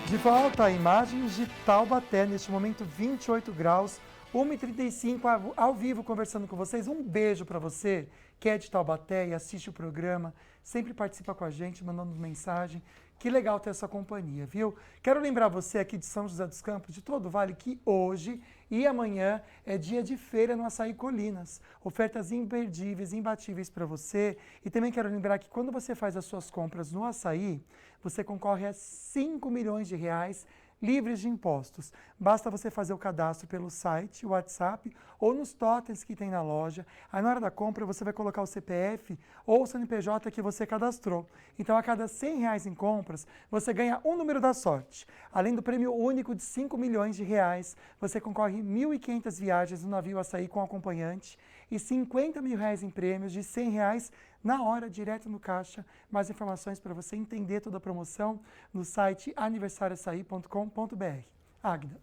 De volta a imagens de Taubaté, neste momento 28 graus, 1h35 ao vivo conversando com vocês. Um beijo para você que é de Taubaté e assiste o programa, sempre participa com a gente, mandando mensagem. Que legal ter essa companhia, viu? Quero lembrar você aqui de São José dos Campos, de todo o Vale, que hoje e amanhã é dia de feira no Açaí Colinas. Ofertas imperdíveis, imbatíveis para você. E também quero lembrar que quando você faz as suas compras no Açaí, você concorre a 5 milhões de reais livres de impostos. Basta você fazer o cadastro pelo site, WhatsApp ou nos totens que tem na loja. Aí na hora da compra você vai colocar o CPF ou o CNPJ que você cadastrou. Então a cada R$100 em compras, você ganha um número da sorte. Além do prêmio único de R$5 milhões, você concorre 1.500 viagens no navio Açaí com acompanhante e R$50 mil em prêmios de R$100 na hora, direto no caixa. Mais informações para você entender toda a promoção no site aniversarioaçaí.com.br. Águida.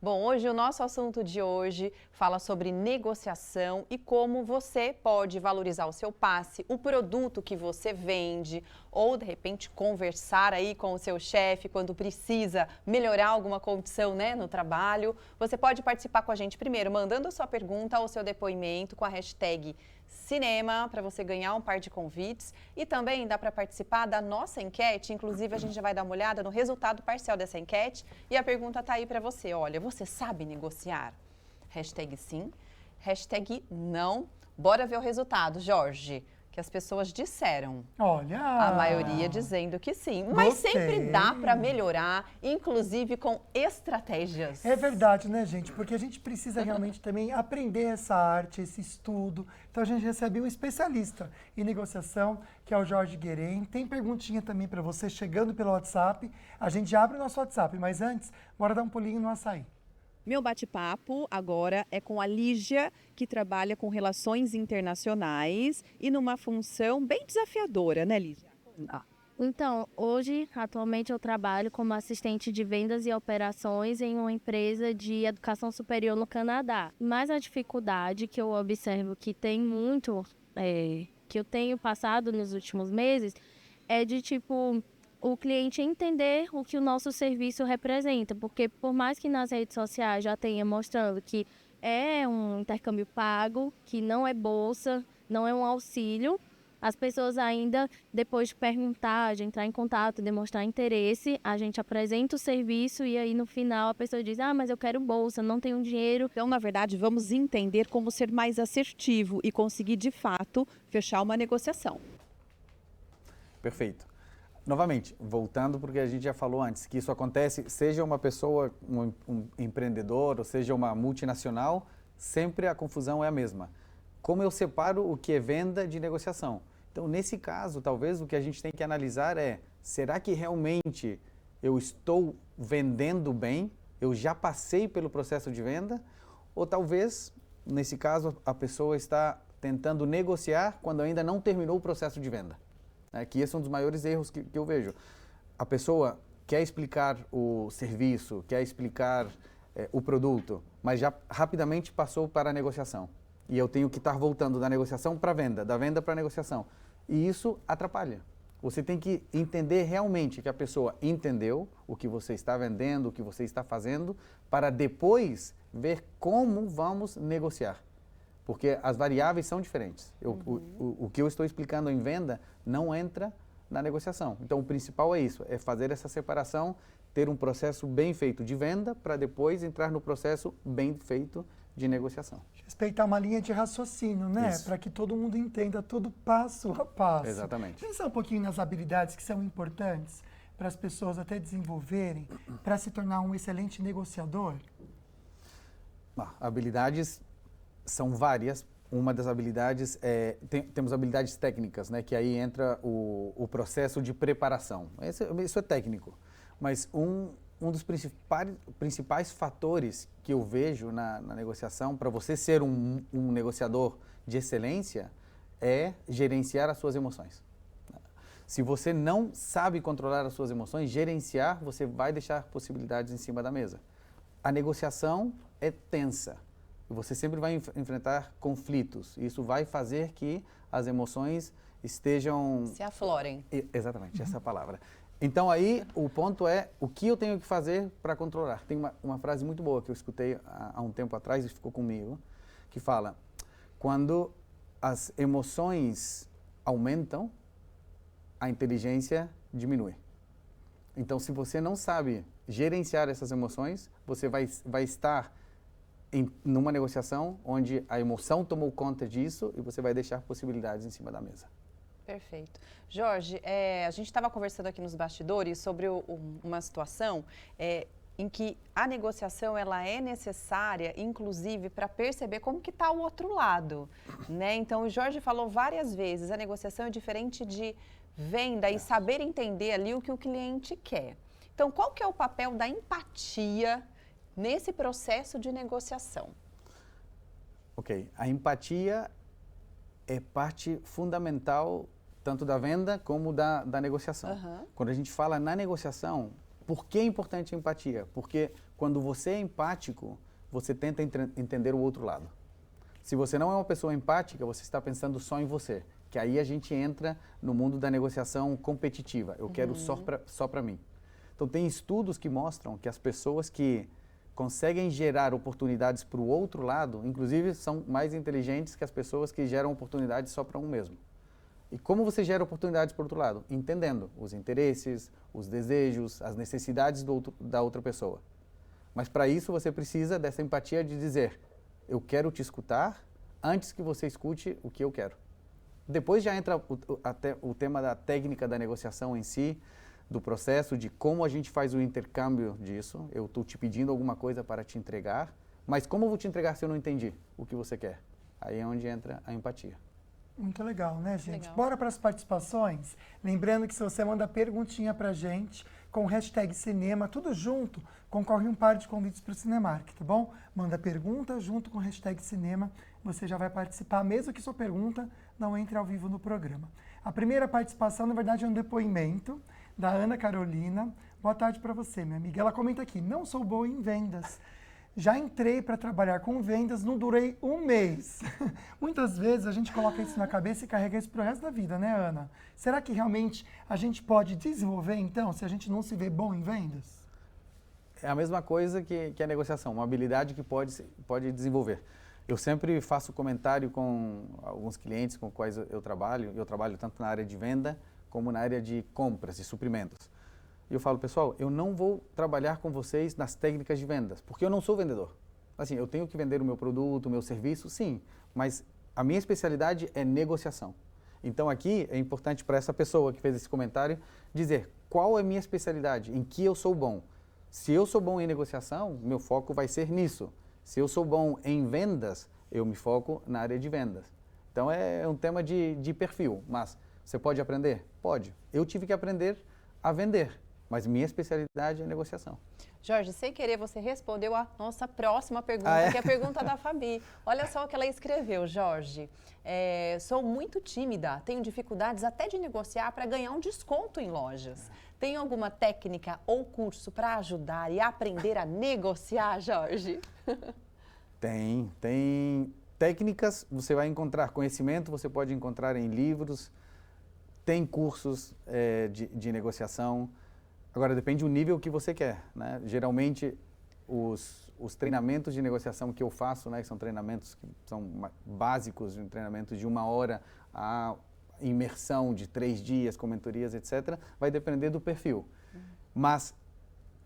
Bom, hoje o nosso assunto de hoje fala sobre negociação e como você pode valorizar o seu passe, o produto que você vende, ou de repente conversar aí com o seu chefe quando precisa melhorar alguma condição, né, no trabalho. Você pode participar com a gente primeiro mandando a sua pergunta ou seu depoimento com a hashtag Cinema, para você ganhar um par de convites. E também dá para participar da nossa enquete, inclusive a gente já vai dar uma olhada no resultado parcial dessa enquete. E a pergunta está aí para você, olha, você sabe negociar? Hashtag sim, hashtag não. Bora ver o resultado, Jorge, que as pessoas disseram. Olha! A maioria dizendo que sim, mas Gostei. sempre dá para melhorar, inclusive com estratégias. É verdade, né, gente? Porque a gente precisa realmente também aprender essa arte, esse estudo. Então a gente recebe um especialista em negociação, que é o Jorge Gueren. Tem perguntinha também para você chegando pelo WhatsApp. A gente abre o nosso WhatsApp, mas antes, bora dar um pulinho no açaí. Meu bate-papo agora é com a Lígia, que trabalha com relações internacionais e numa função bem desafiadora, né, Lígia? Então, hoje, atualmente, eu trabalho como assistente de vendas e operações em uma empresa de educação superior no Canadá. Mas a dificuldade que eu observo que tem muito, que eu tenho passado nos últimos meses, é de o cliente entender o que o nosso serviço representa, porque por mais que nas redes sociais já tenha mostrando que é um intercâmbio pago, que não é bolsa, não é um auxílio, as pessoas ainda, depois de perguntar, de entrar em contato, demonstrar interesse, a gente apresenta o serviço e aí no final a pessoa diz, mas eu quero bolsa, não tenho dinheiro. Então, na verdade, vamos entender como ser mais assertivo e conseguir, de fato, fechar uma negociação. Perfeito. Novamente, voltando porque a gente já falou antes, que isso acontece, seja uma pessoa, um empreendedor, ou seja uma multinacional, sempre a confusão é a mesma. Como eu separo o que é venda de negociação? Então, nesse caso, talvez o que a gente tem que analisar é, será que realmente eu estou vendendo bem? Eu já passei pelo processo de venda? Ou talvez, nesse caso, a pessoa está tentando negociar quando ainda não terminou o processo de venda? Que esse é um dos maiores erros que eu vejo. A pessoa quer explicar o serviço, quer explicar o produto, mas já rapidamente passou para a negociação. E eu tenho que estar voltando da negociação para a venda, da venda para a negociação. E isso atrapalha. Você tem que entender realmente que a pessoa entendeu o que você está vendendo, o que você está fazendo, para depois ver como vamos negociar. Porque as variáveis são diferentes. O que eu estou explicando em venda não entra na negociação. Então, o principal é isso, é fazer essa separação, ter um processo bem feito de venda para depois entrar no processo bem feito de negociação. Respeitar uma linha de raciocínio, né? Para que todo mundo entenda tudo passo a passo. Exatamente. Pensar um pouquinho nas habilidades que são importantes para as pessoas até desenvolverem, para se tornar um excelente negociador. Habilidades são várias. Uma das habilidades temos habilidades técnicas, né? Que aí entra o processo de preparação. Isso é técnico. Mas um dos principais fatores que eu vejo na negociação para você ser um negociador de excelência é gerenciar as suas emoções. Se você não sabe controlar as suas emoções, gerenciar, você vai deixar possibilidades em cima da mesa. A negociação é tensa. Você sempre vai enfrentar conflitos. Isso vai fazer que as emoções estejam... Se aflorem. Exatamente, essa é a palavra. Então aí o ponto é o que eu tenho que fazer para controlar. Tem uma frase muito boa que eu escutei há um tempo atrás e ficou comigo, que fala, quando as emoções aumentam, a inteligência diminui. Então se você não sabe gerenciar essas emoções, você vai estar numa negociação onde a emoção tomou conta disso e você vai deixar possibilidades em cima da mesa. Perfeito. Jorge, a gente estava conversando aqui nos bastidores sobre uma situação em que a negociação ela é necessária, inclusive, para perceber como que está o outro lado, né? Então, o Jorge falou várias vezes, a negociação é diferente de venda e saber entender ali o que o cliente quer. Então, qual que é o papel da empatia nesse processo de negociação? Ok, a empatia é parte fundamental tanto da venda como da negociação. Quando a gente fala na negociação, por que é importante a empatia? Porque quando você é empático, você tenta entender o outro lado. Se você não é uma pessoa empática, você está pensando só em você, que aí a gente entra no mundo da negociação competitiva. Eu quero só para mim. Então, tem estudos que mostram que as pessoas que conseguem gerar oportunidades para o outro lado, inclusive, são mais inteligentes que as pessoas que geram oportunidades só para um mesmo. E como você gera oportunidades para o outro lado? Entendendo os interesses, os desejos, as necessidades da outra pessoa. Mas para isso você precisa dessa empatia de dizer, eu quero te escutar antes que você escute o que eu quero. Depois já entra até o tema da técnica da negociação em si, do processo de como a gente faz o intercâmbio disso. Eu estou te pedindo alguma coisa para te entregar, mas como eu vou te entregar se eu não entendi o que você quer? Aí é onde entra a empatia. Muito legal, né, gente? Legal. Bora para as participações? Lembrando que se você manda perguntinha pra gente, com o hashtag cinema, tudo junto, concorre um par de convites para o Cinemark, tá bom? Manda pergunta junto com o hashtag cinema, você já vai participar, mesmo que sua pergunta não entre ao vivo no programa. A primeira participação, na verdade, é um depoimento da Ana Carolina. Boa tarde para você, minha amiga. Ela comenta aqui, não sou boa em vendas. Já entrei para trabalhar com vendas, não durei um mês. Muitas vezes a gente coloca isso na cabeça e carrega isso para o resto da vida, né, Ana? Será que realmente a gente pode desenvolver, então, se a gente não se vê bom em vendas? É a mesma coisa que a negociação, uma habilidade que pode desenvolver. Eu sempre faço comentário com alguns clientes com quais eu trabalho tanto na área de venda como na área de compras e suprimentos. E eu falo, pessoal, eu não vou trabalhar com vocês nas técnicas de vendas, porque eu não sou vendedor. Assim, eu tenho que vender o meu produto, o meu serviço, sim, mas a minha especialidade é negociação. Então aqui é importante para essa pessoa que fez esse comentário dizer qual é a minha especialidade, em que eu sou bom. Se eu sou bom em negociação, meu foco vai ser nisso. Se eu sou bom em vendas, eu me foco na área de vendas. Então é um tema de perfil, mas você pode aprender? Pode. Eu tive que aprender a vender. Mas minha especialidade é negociação. Jorge, sem querer, você respondeu a nossa próxima pergunta, que é a pergunta da Fabi. Olha só o que ela escreveu, Jorge. Sou muito tímida, tenho dificuldades até de negociar para ganhar um desconto em lojas. Tem alguma técnica ou curso para ajudar e aprender a negociar, Jorge? Tem técnicas, você vai encontrar conhecimento, você pode encontrar em livros, tem cursos de negociação. Agora, depende do nível que você quer, né? Geralmente, os treinamentos de negociação que eu faço, né, que são treinamentos que são básicos, um treinamento de 1 hora, a imersão de 3 dias, com mentorias, etc., vai depender do perfil. Mas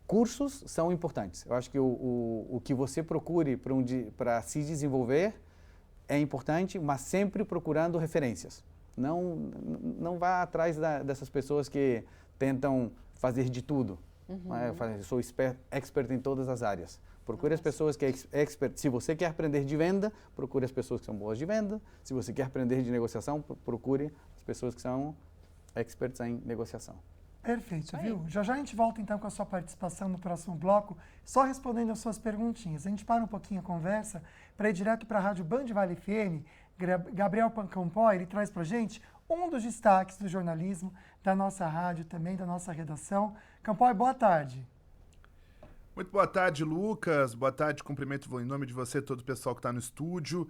cursos são importantes. Eu acho que o que você procure para se desenvolver é importante, mas sempre procurando referências. Não vá atrás dessas pessoas que tentam fazer de tudo. Eu sou expert em todas as áreas. Procure as pessoas que é expert. Se você quer aprender de venda, procure as pessoas que são boas de venda. Se você quer aprender de negociação, procure as pessoas que são experts em negociação. Perfeito, viu? Já a gente volta então com a sua participação no próximo bloco, só respondendo as suas perguntinhas. A gente para um pouquinho a conversa para ir direto para a Rádio Band Vale FM. Gabriel Pancampó, ele traz para a gente um dos destaques do jornalismo da nossa rádio, também da nossa redação. Campoy, boa tarde. Muito boa tarde, Lucas. Boa tarde, cumprimento em nome de você, todo o pessoal que está no estúdio.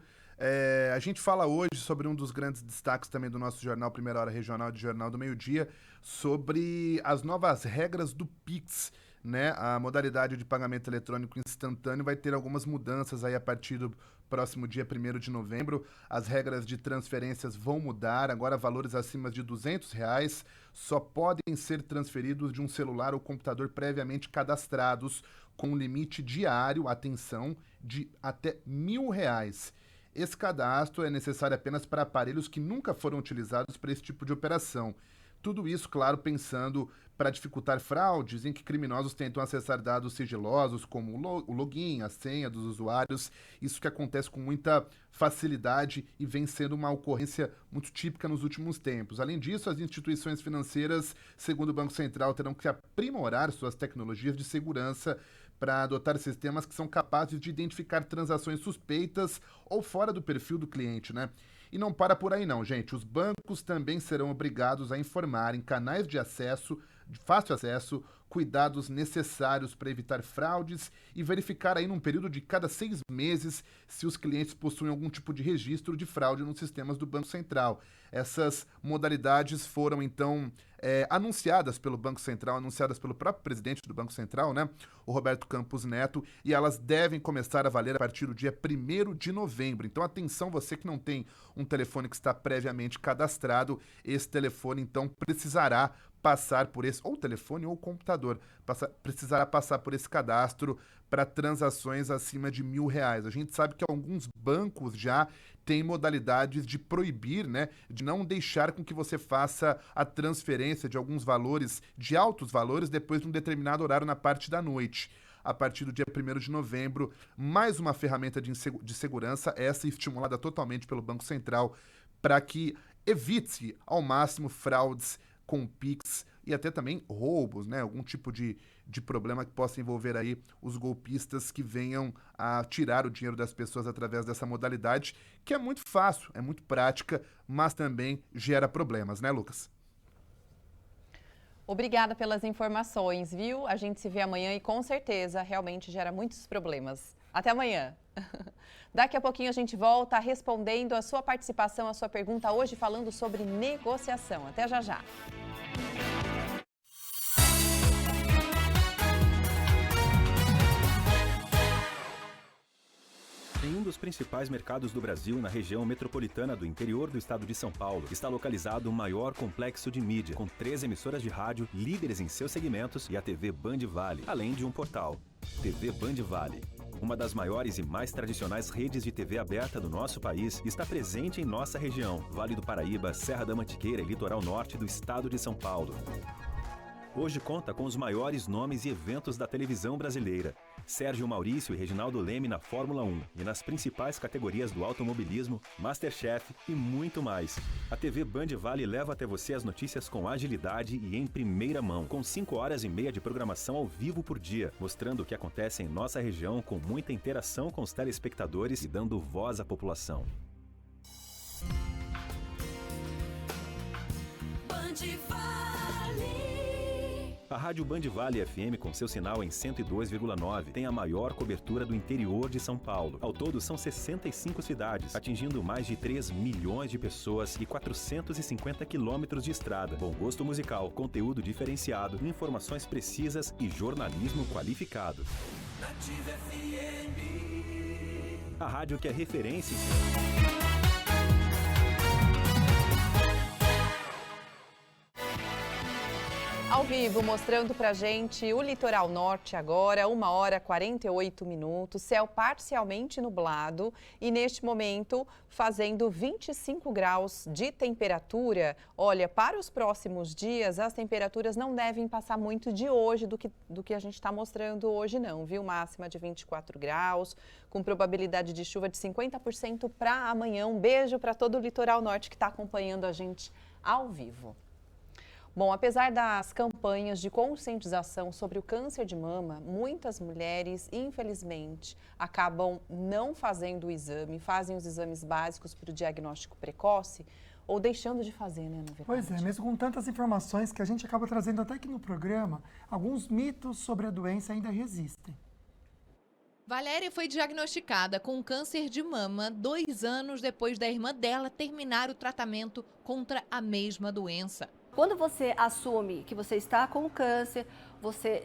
A gente fala hoje sobre um dos grandes destaques também do nosso jornal Primeira Hora Regional de Jornal do Meio-Dia, sobre as novas regras do Pix, né? A modalidade de pagamento eletrônico instantâneo vai ter algumas mudanças aí a partir do próximo dia 1º de novembro. As regras de transferências vão mudar, agora valores acima de R$200 só podem ser transferidos de um celular ou computador previamente cadastrados, com limite diário, atenção, de até R$1.000. Esse cadastro é necessário apenas para aparelhos que nunca foram utilizados para esse tipo de operação. Tudo isso, claro, pensando para dificultar fraudes em que criminosos tentam acessar dados sigilosos, como o login, a senha dos usuários. Isso que acontece com muita facilidade e vem sendo uma ocorrência muito típica nos últimos tempos. Além disso, as instituições financeiras, segundo o Banco Central, terão que aprimorar suas tecnologias de segurança para adotar sistemas que são capazes de identificar transações suspeitas ou fora do perfil do cliente, né? E não para por aí não, gente. Os bancos também serão obrigados a informar em canais de acesso, de fácil acesso, cuidados necessários para evitar fraudes e verificar aí num período de cada 6 meses se os clientes possuem algum tipo de registro de fraude nos sistemas do Banco Central. Essas modalidades foram, então, anunciadas pelo Banco Central, anunciadas pelo próprio presidente do Banco Central, né, o Roberto Campos Neto, e elas devem começar a valer a partir do dia 1º de novembro. Então, atenção, você que não tem um telefone que está previamente cadastrado, esse telefone, então, precisará passar por esse, ou telefone ou computador, precisará passar por esse cadastro para transações acima de R$1.000. A gente sabe que alguns bancos já têm modalidades de proibir, né, de não deixar com que você faça a transferência de alguns valores, de altos valores, depois de um determinado horário na parte da noite. A partir do dia 1º de novembro, mais uma ferramenta de segurança, essa estimulada totalmente pelo Banco Central, para que evite ao máximo fraudes com Pix e até também roubos, né? Algum tipo de problema que possa envolver aí os golpistas que venham a tirar o dinheiro das pessoas através dessa modalidade, que é muito fácil, é muito prática, mas também gera problemas, né, Lucas? Obrigada pelas informações, viu? A gente se vê amanhã e com certeza realmente gera muitos problemas. Até amanhã. Daqui a pouquinho a gente volta respondendo a sua participação, a sua pergunta hoje falando sobre negociação. Até já já. Em um dos principais mercados do Brasil, na região metropolitana do interior do estado de São Paulo, está localizado o maior complexo de mídia, com 3 emissoras de rádio, líderes em seus segmentos, e a TV Band Vale, além de um portal. TV Band Vale. Uma das maiores e mais tradicionais redes de TV aberta do nosso país, está presente em nossa região, Vale do Paraíba, Serra da Mantiqueira e litoral norte do estado de São Paulo. Hoje conta com os maiores nomes e eventos da televisão brasileira. Sérgio Maurício e Reginaldo Leme na Fórmula 1 e nas principais categorias do automobilismo, MasterChef e muito mais. A TV Band Vale leva até você as notícias com agilidade e em primeira mão, com 5 horas e meia de programação ao vivo por dia, mostrando o que acontece em nossa região com muita interação com os telespectadores e dando voz à população. Band Vale. A Rádio Band Vale FM, com seu sinal em 102,9, tem a maior cobertura do interior de São Paulo. Ao todo, são 65 cidades, atingindo mais de 3 milhões de pessoas e 450 quilômetros de estrada. Bom gosto musical, conteúdo diferenciado, informações precisas e jornalismo qualificado. Nativa FM. A rádio que é referência em... Ao vivo, mostrando pra gente o litoral norte agora, 1h48, céu parcialmente nublado e neste momento fazendo 25 graus de temperatura. Olha, para os próximos dias as temperaturas não devem passar muito de hoje do que a gente está mostrando hoje não, viu? Máxima de 24 graus, com probabilidade de chuva de 50% para amanhã. Um beijo para todo o litoral norte que está acompanhando a gente ao vivo. Bom, apesar das campanhas de conscientização sobre o câncer de mama, muitas mulheres, infelizmente, acabam não fazendo o exame, fazem os exames básicos para o diagnóstico precoce ou deixando de fazer, né, na verdade? Pois é, mesmo com tantas informações que a gente acaba trazendo até aqui no programa, alguns mitos sobre a doença ainda resistem. Valéria foi diagnosticada com câncer de mama 2 anos depois da irmã dela terminar o tratamento contra a mesma doença. Quando você assume que você está com câncer, você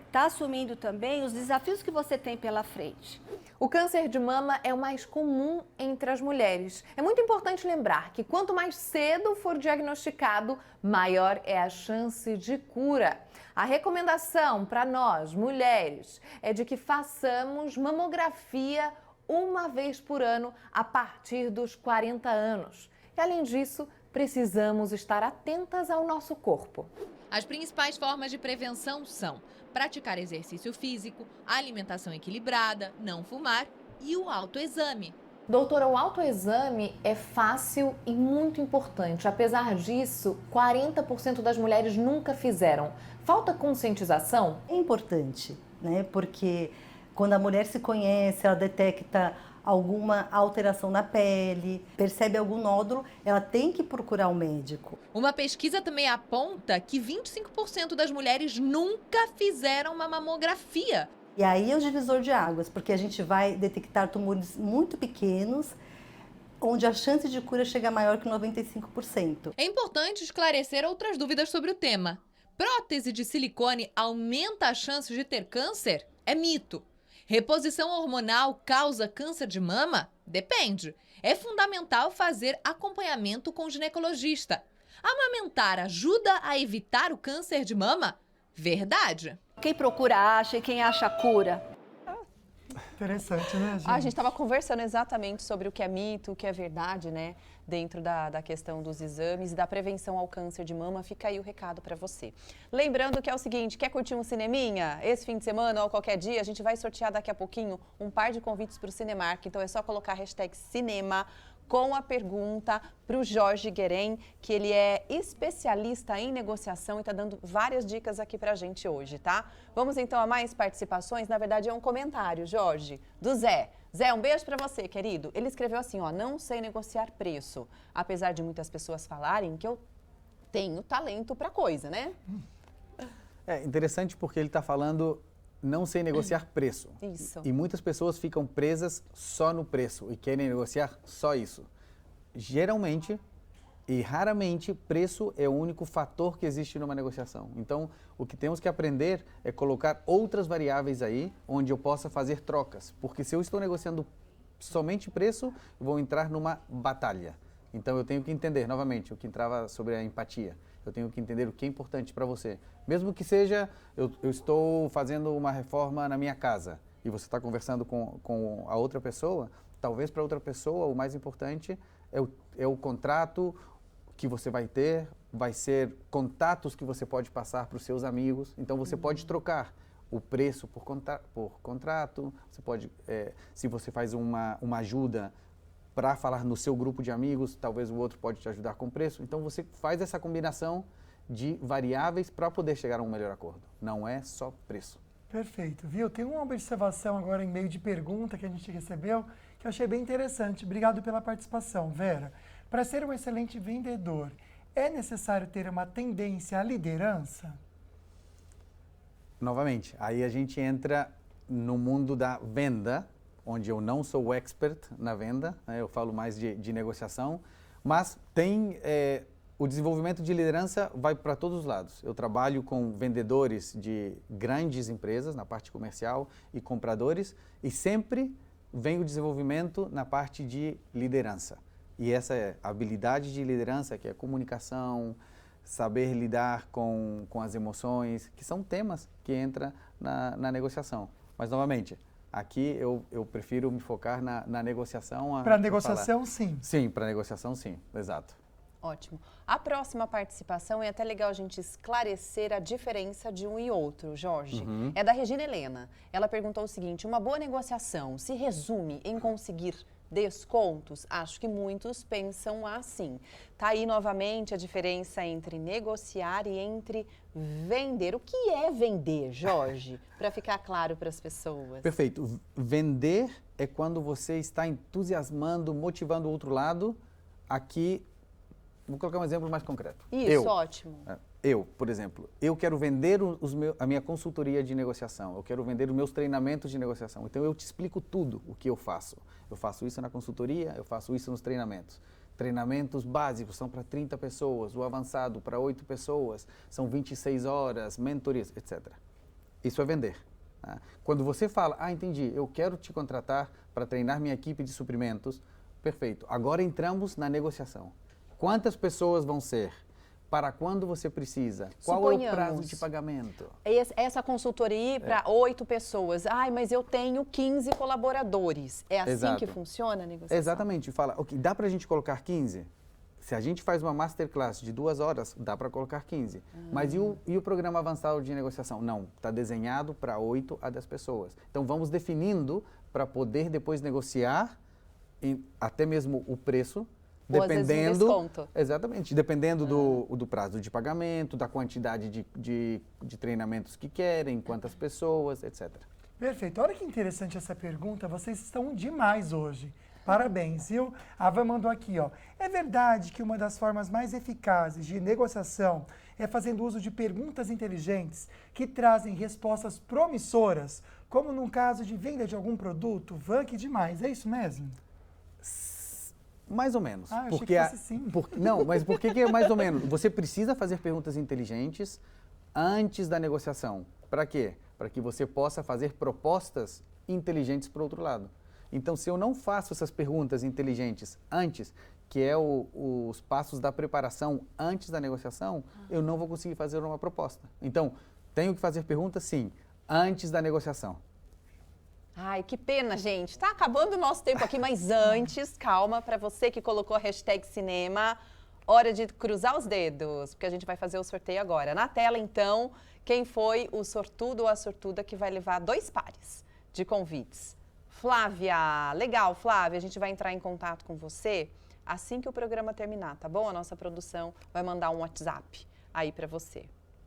está assumindo também os desafios que você tem pela frente. O câncer de mama é o mais comum entre as mulheres. É muito importante lembrar que quanto mais cedo for diagnosticado, maior é a chance de cura. A recomendação para nós, mulheres, é de que façamos mamografia 1 vez por ano a partir dos 40 anos. E, além disso, Precisamos estar atentas ao nosso corpo. As principais formas de prevenção são praticar exercício físico, alimentação equilibrada, não fumar e o autoexame. Doutora, o autoexame é fácil e muito importante. Apesar disso, 40% das mulheres nunca fizeram. Falta conscientização? É importante, né? Porque quando a mulher se conhece, ela detecta alguma alteração na pele, percebe algum nódulo, ela tem que procurar um médico. Uma pesquisa também aponta que 25% das mulheres nunca fizeram uma mamografia. E aí é o divisor de águas, porque a gente vai detectar tumores muito pequenos, onde a chance de cura chega maior que 95%. É importante esclarecer outras dúvidas sobre o tema. Prótese de silicone aumenta a chance de ter câncer? É mito. Reposição hormonal causa câncer de mama? Depende. É fundamental fazer acompanhamento com o ginecologista. Amamentar ajuda a evitar o câncer de mama? Verdade. Quem procura acha e quem acha cura. Interessante, né, gente? A gente estava conversando exatamente sobre o que é mito, o que é verdade, né? Dentro da questão dos exames e da prevenção ao câncer de mama. Fica aí o recado para você. Lembrando que é o seguinte, quer curtir um cineminha? Esse fim de semana ou qualquer dia, a gente vai sortear daqui a pouquinho um par de convites para o Cinemark. Então é só colocar a hashtag cinema com a pergunta para o Jorge Gueren, que ele é especialista em negociação e está dando várias dicas aqui para a gente hoje, tá? Vamos então a mais participações. Na verdade é um comentário, Jorge, do Zé. Zé, um beijo para você, querido. Ele escreveu assim, ó, não sei negociar preço, apesar de muitas pessoas falarem que eu tenho talento para coisa, né? É interessante porque ele está falando não sei negociar preço. Isso. E muitas pessoas ficam presas só no preço e querem negociar só isso. Geralmente e raramente, preço é o único fator que existe numa negociação. Então, o que temos que aprender é colocar outras variáveis aí, onde eu possa fazer trocas. Porque se eu estou negociando somente preço, eu vou entrar numa batalha. Então, eu tenho que entender, novamente, o que entrava sobre a empatia. Eu tenho que entender o que é importante para você. Mesmo que seja, eu estou fazendo uma reforma na minha casa e você está conversando com a outra pessoa, talvez para outra pessoa o mais importante é o contrato que você vai ser contatos que você pode passar para os seus amigos. Então você pode trocar o preço por contrato, você pode, se você faz uma ajuda para falar no seu grupo de amigos, talvez o outro pode te ajudar com o preço. Então você faz essa combinação de variáveis para poder chegar a um melhor acordo. Não é só preço. Perfeito, viu? Tem uma observação agora em meio de pergunta que a gente recebeu que eu achei bem interessante. Obrigado pela participação, Vera. Para ser um excelente vendedor, é necessário ter uma tendência à liderança? Novamente, aí a gente entra no mundo da venda, onde eu não sou expert na venda, né? Eu falo mais de negociação, mas o desenvolvimento de liderança vai para todos os lados. Eu trabalho com vendedores de grandes empresas na parte comercial e compradores e sempre vem o desenvolvimento na parte de liderança. E essa é a habilidade de liderança, que é a comunicação, saber lidar com as emoções, que são temas que entram na negociação. Mas, novamente, aqui eu prefiro me focar na negociação. Para negociação, sim. Sim, para negociação, sim. Exato. Ótimo. A próxima participação é até legal a gente esclarecer a diferença de um e outro, Jorge. Uhum. É da Regina Helena. Ela perguntou o seguinte, uma boa negociação se resume em conseguir descontos? Acho que muitos pensam assim. Tá aí novamente a diferença entre negociar e entre vender. O que é vender, Jorge? Para ficar claro para as pessoas. Perfeito. Vender é quando você está entusiasmando, motivando o outro lado. Aqui, vou colocar um exemplo mais concreto. Isso, ótimo. Por exemplo, eu quero vender a minha consultoria de negociação, eu quero vender os meus treinamentos de negociação. Então, eu te explico tudo o que eu faço. Eu faço isso na consultoria, eu faço isso nos treinamentos. Treinamentos básicos são para 30 pessoas, o avançado para 8 pessoas, são 26 horas, mentorias, etc. Isso é vender. Tá? Quando você fala, entendi, eu quero te contratar para treinar minha equipe de suprimentos, perfeito. Agora entramos na negociação. Quantas pessoas vão ser? Para quando você precisa? Qual é o prazo de pagamento? Essa consultoria para 8 pessoas. Mas eu tenho 15 colaboradores. É assim que funciona a negociação? Exatamente. Fala, dá para a gente colocar 15? Se a gente faz uma masterclass de 2 horas, dá para colocar 15. Mas e o programa avançado de negociação? Não, está desenhado para 8 a 10 pessoas. Então vamos definindo para poder depois negociar até mesmo o preço, ou dependendo, às vezes um desconto. Exatamente, dependendo do prazo de pagamento, da quantidade de treinamentos que querem, quantas pessoas, etc. Perfeito. Olha que interessante essa pergunta. Vocês estão demais hoje. Parabéns, viu? A Van mandou aqui, ó. É verdade que uma das formas mais eficazes de negociação é fazendo uso de perguntas inteligentes que trazem respostas promissoras, como num caso de venda de algum produto? Van, que demais. É isso mesmo? Mais ou menos. Ah, porque achei que fosse sim. Não, mas por que é mais ou menos? Você precisa fazer perguntas inteligentes antes da negociação. Para quê? Para que você possa fazer propostas inteligentes para o outro lado. Então, se eu não faço essas perguntas inteligentes antes, que é os passos da preparação antes da negociação, eu não vou conseguir fazer uma proposta. Então, tenho que fazer perguntas, sim, antes da negociação. Ai, que pena, gente. Tá acabando o nosso tempo aqui, mas antes, calma, para você que colocou a hashtag cinema, hora de cruzar os dedos, porque a gente vai fazer o sorteio agora. Na tela, então, quem foi o sortudo ou a sortuda que vai levar 2 pares de convites? Flávia, legal, Flávia, a gente vai entrar em contato com você assim que o programa terminar, tá bom? A nossa produção vai mandar um WhatsApp aí para você.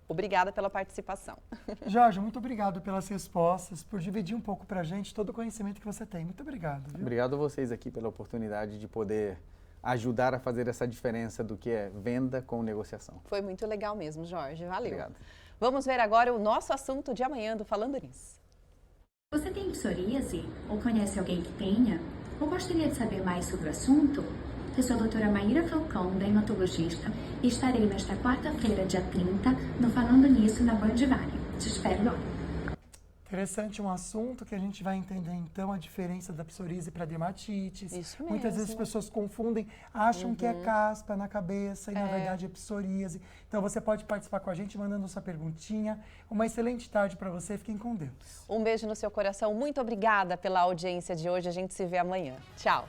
Obrigada pela participação. Jorge, muito obrigado pelas respostas, por dividir um pouco pra gente todo o conhecimento que você tem. Muito obrigado. Viu? Obrigado a vocês aqui pela oportunidade de poder ajudar a fazer essa diferença do que é venda com negociação. Foi muito legal mesmo, Jorge. Valeu. Obrigado. Vamos ver agora o nosso assunto de amanhã do Falando Nisso. Você tem psoríase? Ou conhece alguém que tenha? Ou gostaria de saber mais sobre o assunto? Eu sou a doutora Maíra Falcão, dermatologista, e estarei nesta quarta-feira, dia 30, no Falando Nisso, na Band Vale. Te espero lá. Interessante, um assunto que a gente vai entender, então, a diferença da psoríase para dermatites. Isso Muitas mesmo. vezes as pessoas confundem, acham que é caspa na cabeça e, na verdade, é psoríase. Então, você pode participar com a gente mandando sua perguntinha. Uma excelente tarde para você. Fiquem com Deus. Um beijo no seu coração. Muito obrigada pela audiência de hoje. A gente se vê amanhã. Tchau.